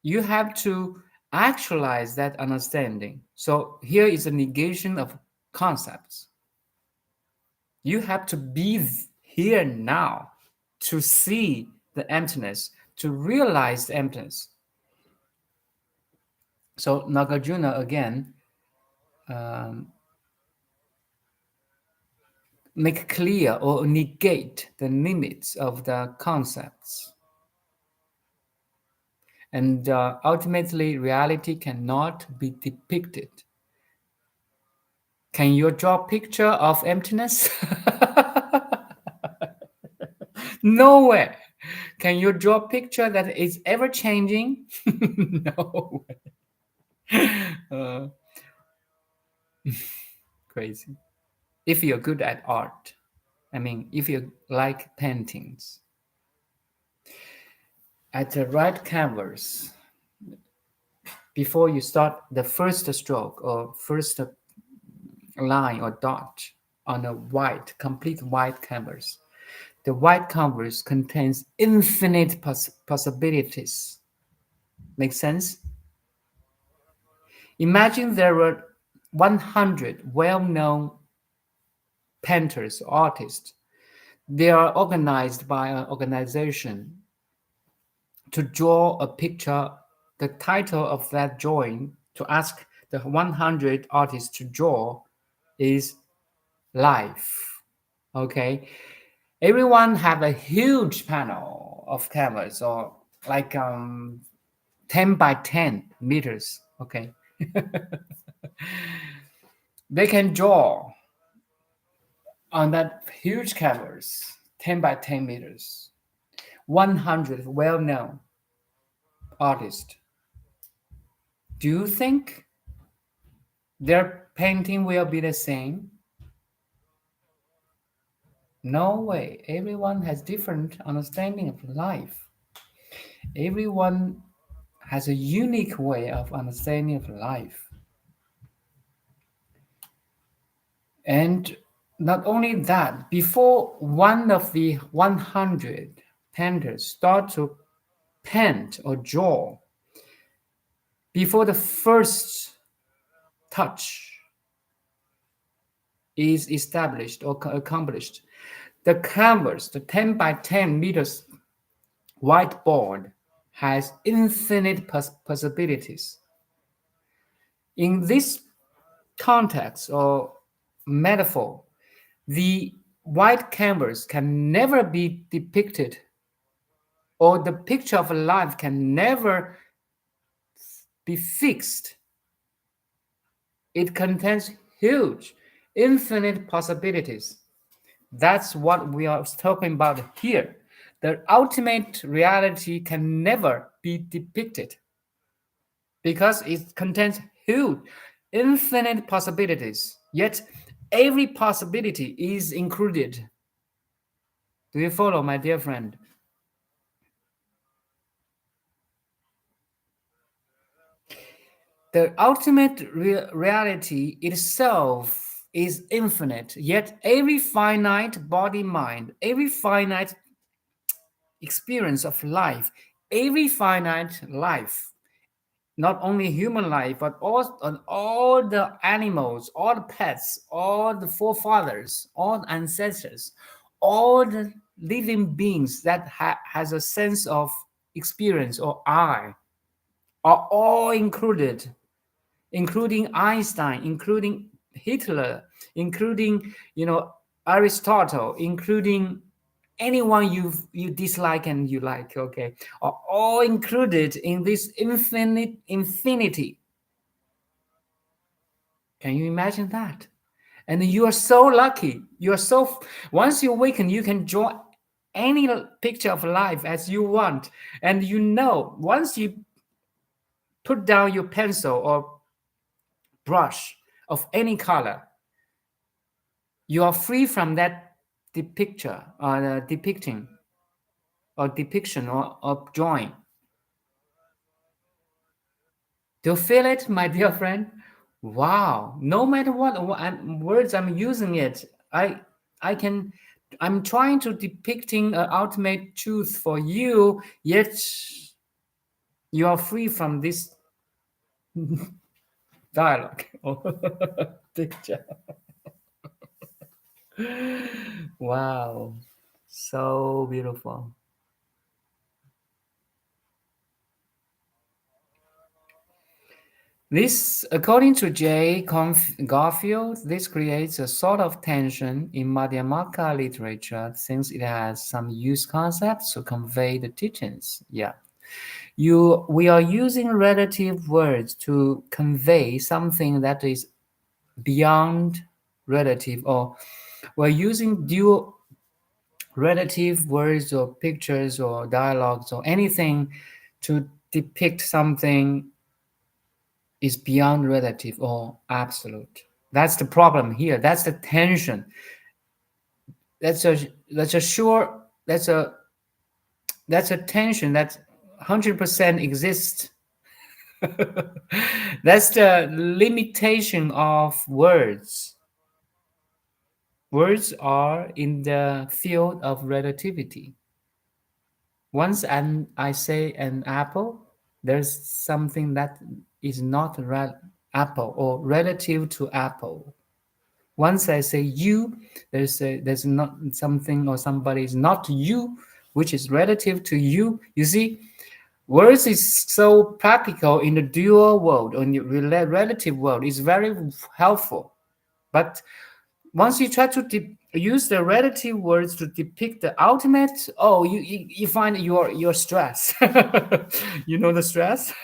You have to actualize that understanding. So here is a negation of concepts. You have to be here now to see the emptiness, to realize the emptiness. So Nagarjuna again make clear or negate the limits of the concepts. And ultimately, reality cannot be depicted. Can you draw a picture of emptiness? No way. Can you draw a picture that is ever changing? No way. Crazy. If you're good at art, if you like paintings, at the right canvas, before you start the first stroke or first line or dot on a complete white canvas, the white canvas contains infinite possibilities. Make sense? Imagine there were 100 well-known painters, artists. They are organized by an organization to draw a picture. The title of that drawing, to ask the 100 artists to draw, is life. Okay? Everyone have a huge panel of canvas, or like 10 by 10 meters. Okay? They can draw on that huge canvas, 10 by 10 meters, 100 well-known artists. Do you think their painting will be the same? No way. Everyone has different understanding of life. Everyone has a unique way of understanding of life. And not only that, before one of the 100 painters start to paint or draw, before the first touch is established or accomplished, the canvas, the 10 by 10 meters whiteboard, has infinite possibilities. In this context or metaphor, the white canvas can never be depicted, or the picture of life can never be fixed. It contains huge, infinite possibilities. That's what we are talking about here. The ultimate reality can never be depicted because it contains huge, infinite possibilities. Yet every possibility is included. Do you follow, my dear friend? The ultimate reality itself is infinite, yet every finite body-mind, every finite experience of life, every finite life, not only human life, but all the animals, all the pets, all the forefathers, all the ancestors, all the living beings that has a sense of experience or I are all included, including Einstein, including Hitler, including Aristotle, including anyone you dislike and you like, okay, are all included in this infinity. Can you imagine that? And you are so lucky. You are so, once you awaken, you can draw any picture of life as you want. And once you put down your pencil or brush of any color, you are free from that picture or depicting or depiction or drawing. Do you feel it, my dear friend? Wow! No matter what words I'm using it, I'm trying to depicting an ultimate truth for you, yet you are free from this dialogue or picture. Wow, so beautiful. This, according to Garfield, this creates a sort of tension in Madhyamaka literature since it has some use concepts to convey the teachings. Yeah. We are using relative words to convey something that is beyond relative, or we're using dual relative words or pictures or dialogues or anything to depict something is beyond relative or absolute. That's the problem here. That's the tension. That's a sure that's a tension that 100% exists. That's the limitation of words. Words are in the field of relativity. Once I say an apple, there's something that is not apple or relative to apple. Once I say you, there's not something or somebody is not you, which is relative to you. You see, words is so practical in the dual world, or in the relative world. It's very helpful. But once you try to use the relative words to depict the ultimate, oh, you find your stress. You know the stress?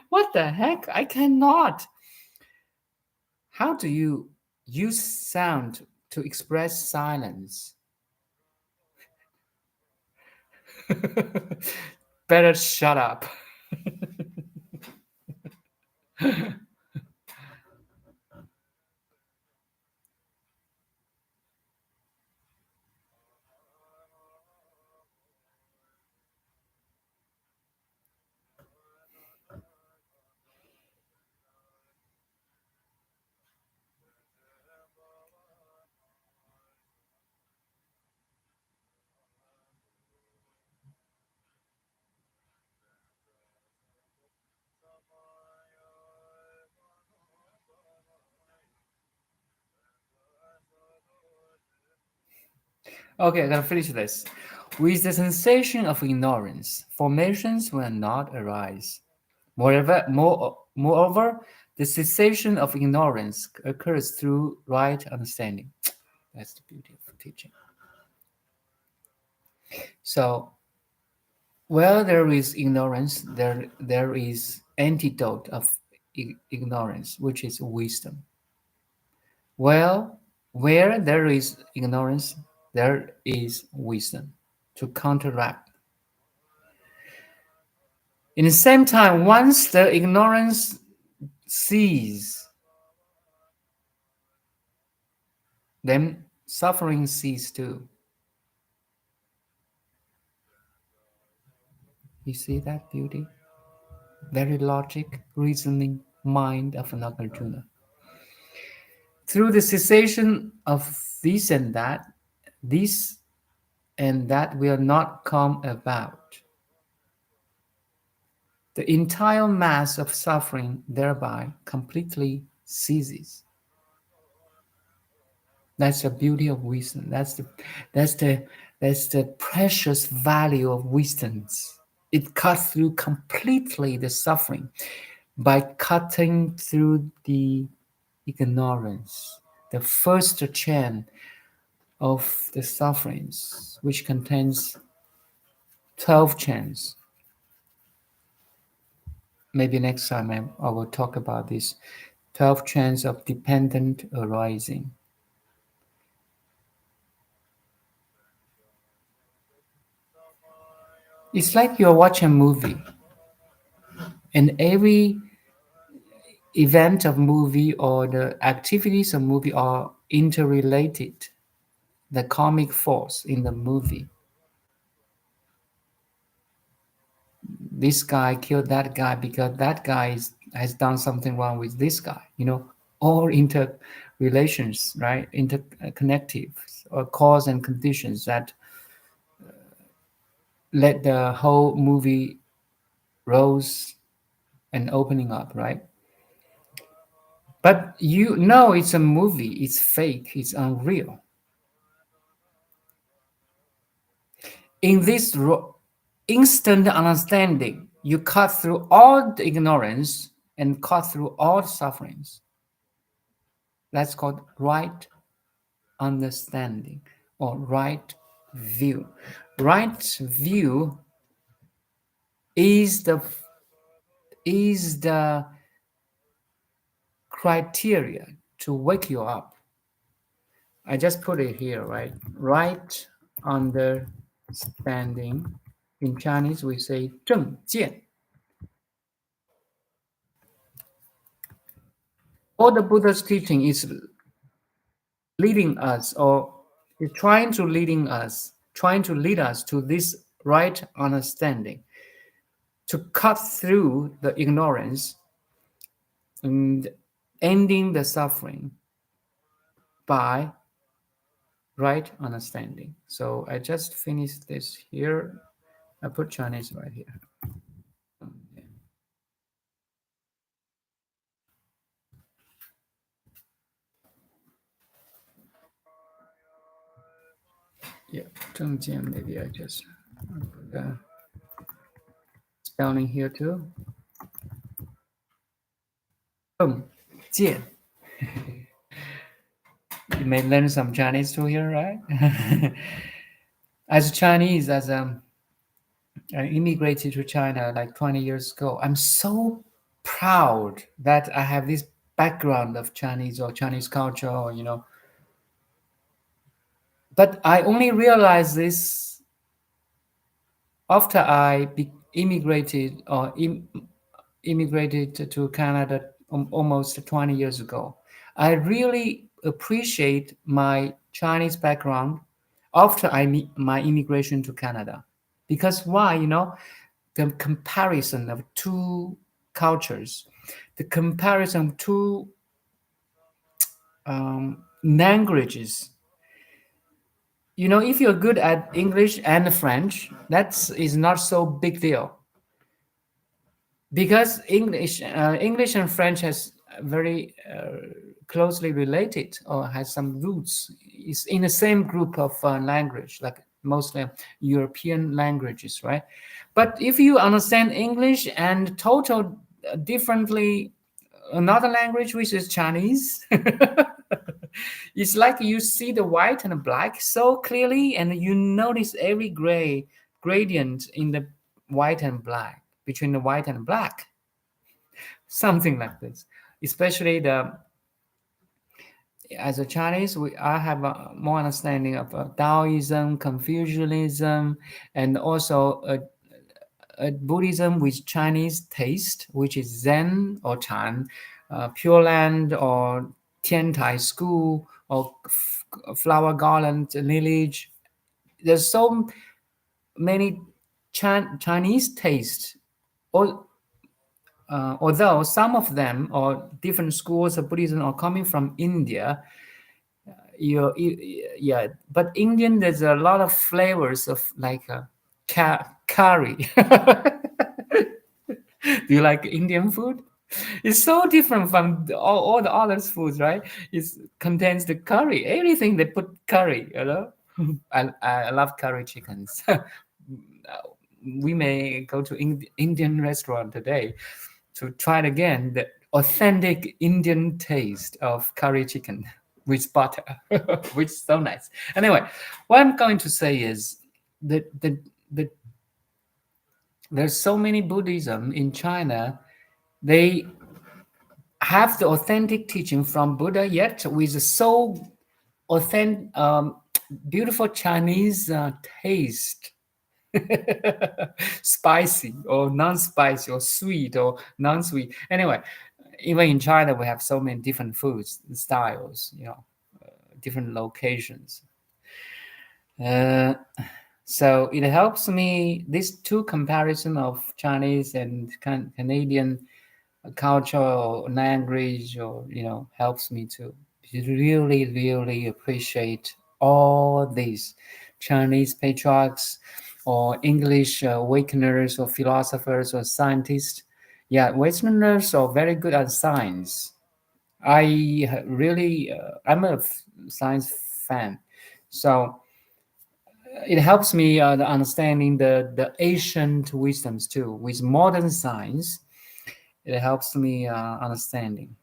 What the heck? I cannot. How do you use sound to express silence? Better shut up. Okay, I'm gonna finish this. With the sensation of ignorance, formations will not arise. Moreover, the cessation of ignorance occurs through right understanding. That's the beauty of teaching. So, where there is ignorance, there is antidote of ignorance, which is wisdom. Well, where there is ignorance, there is wisdom to counteract. In the same time, once the ignorance ceases, then suffering ceases too. You see that beauty? Very logic, reasoning mind of Nāgārjuna. Through the cessation of this and that will not come about. The entire mass of suffering thereby completely ceases. That's the beauty of wisdom. That's the that's the precious value of wisdom. It cuts through completely the suffering by cutting through the ignorance, the first chain of the sufferings, which contains 12 chains. Maybe next time I will talk about this 12 chains of dependent arising. It's like you're watching a movie, and every event of movie or the activities of movie are interrelated. The comic force in the movie. This guy killed that guy because that guy has done something wrong with this guy. All interrelations, right? Interconnective or cause and conditions that let the whole movie rose and opening up, right? But it's a movie. It's fake. It's unreal. In this instant understanding, you cut through all the ignorance and cut through all the sufferings. That's called right understanding or right view. Right view is the criteria to wake you up. I just put it here, right? Right understanding. In Chinese, we say 正见. All the Buddha's teaching is leading us, or is trying to lead us to this right understanding, to cut through the ignorance and ending the suffering by right understanding. So I just finished this here. I put Chinese right here. Yeah, 正见, maybe I just put the spelling here too. 正见. You may learn some Chinese too here, right? As Chinese, I immigrated to China like 20 years ago. I'm so proud that I have this background of Chinese or Chinese culture, or. But I only realized this after I immigrated to Canada almost 20 years ago. I really appreciate my Chinese background after my immigration to Canada. Because why? The comparison of two cultures, the comparison of two languages. If you're good at English and French, that is not so big deal. Because English and French has very closely related or has some roots. It's in the same group of language, like mostly European languages, right? But if you understand English and total differently another language, which is Chinese, it's like you see the white and black so clearly, and you notice every gradient in the white and black, between the white and black, something like this. Especially as a Chinese, I have a more understanding of Taoism, Confucianism, and also a Buddhism with Chinese taste, which is Zen or Chan, Pure Land or Tiantai school or flower garland lineage. There's so many Chinese tastes, although some of them or different schools of Buddhism are coming from India. But Indian, there's a lot of flavors of like curry. Do you like Indian food? It's so different from all the other foods, right? It contains the curry. Everything they put curry, you know. I love curry chickens. We may go to Indian restaurant today to try it again. The authentic Indian taste of curry chicken with butter, which is so nice. Anyway, what I'm going to say is that the there's so many Buddhism in China. They have the authentic teaching from Buddha, yet with so authentic, beautiful Chinese taste, spicy or non-spicy or sweet or non-sweet. Anyway, even in China, we have so many different foods styles, different locations. Uh, so it helps me. These two comparison of Chinese and Canadian culture or language, or helps me to really, really appreciate all these Chinese patriarchs or English awakeners or philosophers or scientists. Yeah, Westerners are very good at science. I'm a science fan, so it helps me understanding the ancient wisdoms too. With modern science, it helps me understanding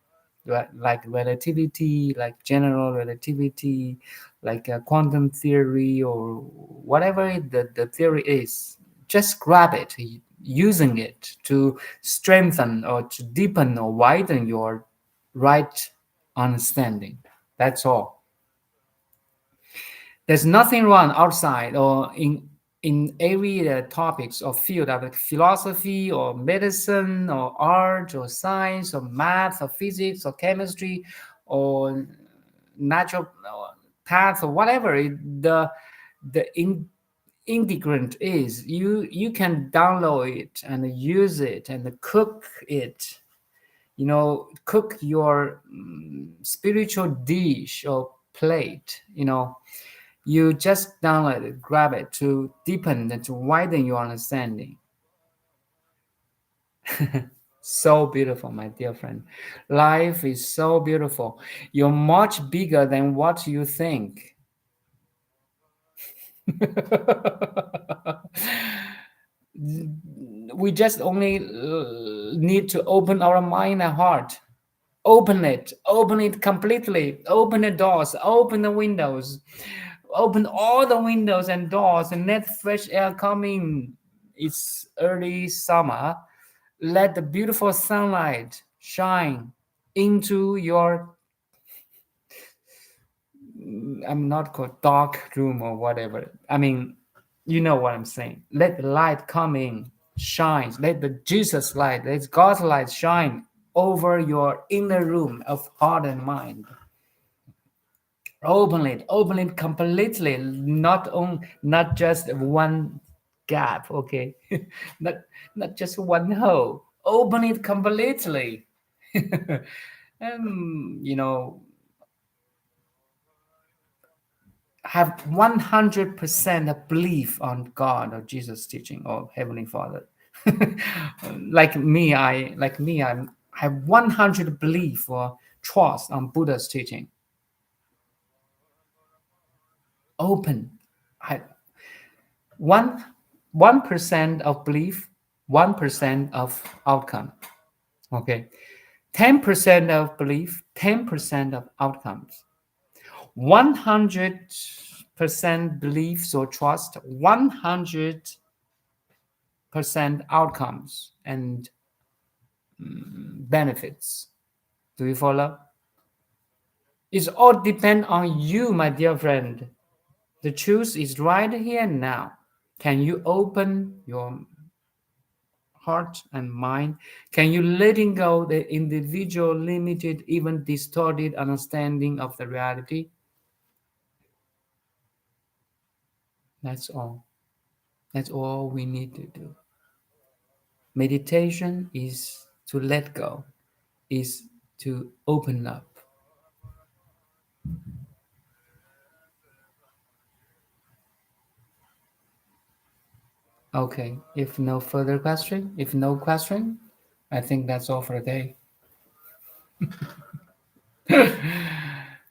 like relativity, like general relativity, like quantum theory or whatever the theory is. Just grab it, using it to strengthen or to deepen or widen your right understanding. That's all. There's nothing wrong outside or in every topics or field of philosophy or medicine or art or science or math or physics or chemistry or natural path or whatever the ingredient is. You can download it and use it and cook it, cook your spiritual dish or plate. You just download it, grab it to deepen and to widen your understanding. So beautiful, my dear friend. Life is so beautiful. You're much bigger than what you think. We just only need to open our mind and heart. Open it completely. Open the doors, open the windows, open all the windows and doors, and let fresh air come in. It's early summer. Let the beautiful sunlight shine into your, I'm not called dark room or whatever. I mean, you know what I'm saying. Let the light come in, shine. Let the Jesus light, let God's light shine over your inner room of heart and mind. Open it completely, not just one gap, okay? not not just one hole. Open it completely. And have 100% of belief on God or Jesus teaching or Heavenly Father. I have 100 belief or trust on Buddha's teaching. Open. I, one 1% of belief, 1% of outcome. Okay. 10% of belief, 10% of outcomes. 100% beliefs or trust, 100% outcomes and benefits. Do you follow? It's all depend on you, my dear friend. The truth is right here now. Can you open your heart and mind? Can you letting go the individual, limited, even distorted understanding of the reality? That's all. That's all we need to do. Meditation is to let go, is to open up. Okay, if no question, I think that's all for the day.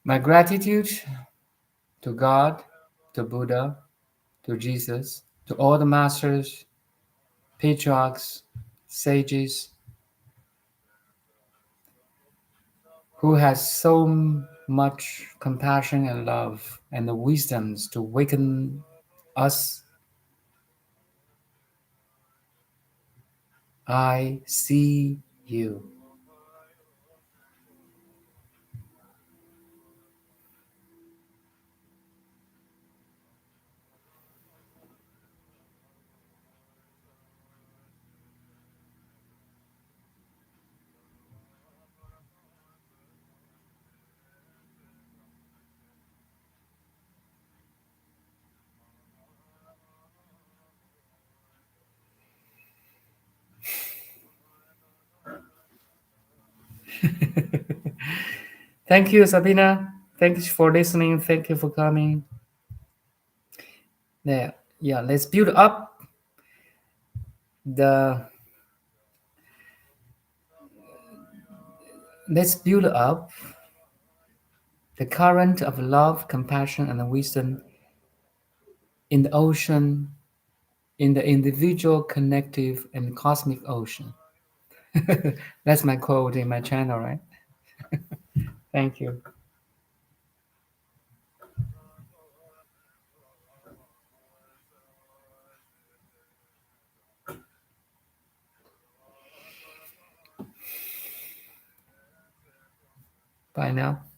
My gratitude to God, to Buddha, to Jesus, to all the masters, patriarchs, sages, who has so much compassion and love and the wisdoms to waken us. I see you. Thank you, Sabina. Thank you for listening. Thank you for coming. There. Yeah, let's build up the let's build up the current of love, compassion, and wisdom in the ocean, in the individual, connective, and cosmic ocean. That's my quote in my channel, right? Thank you. Bye now.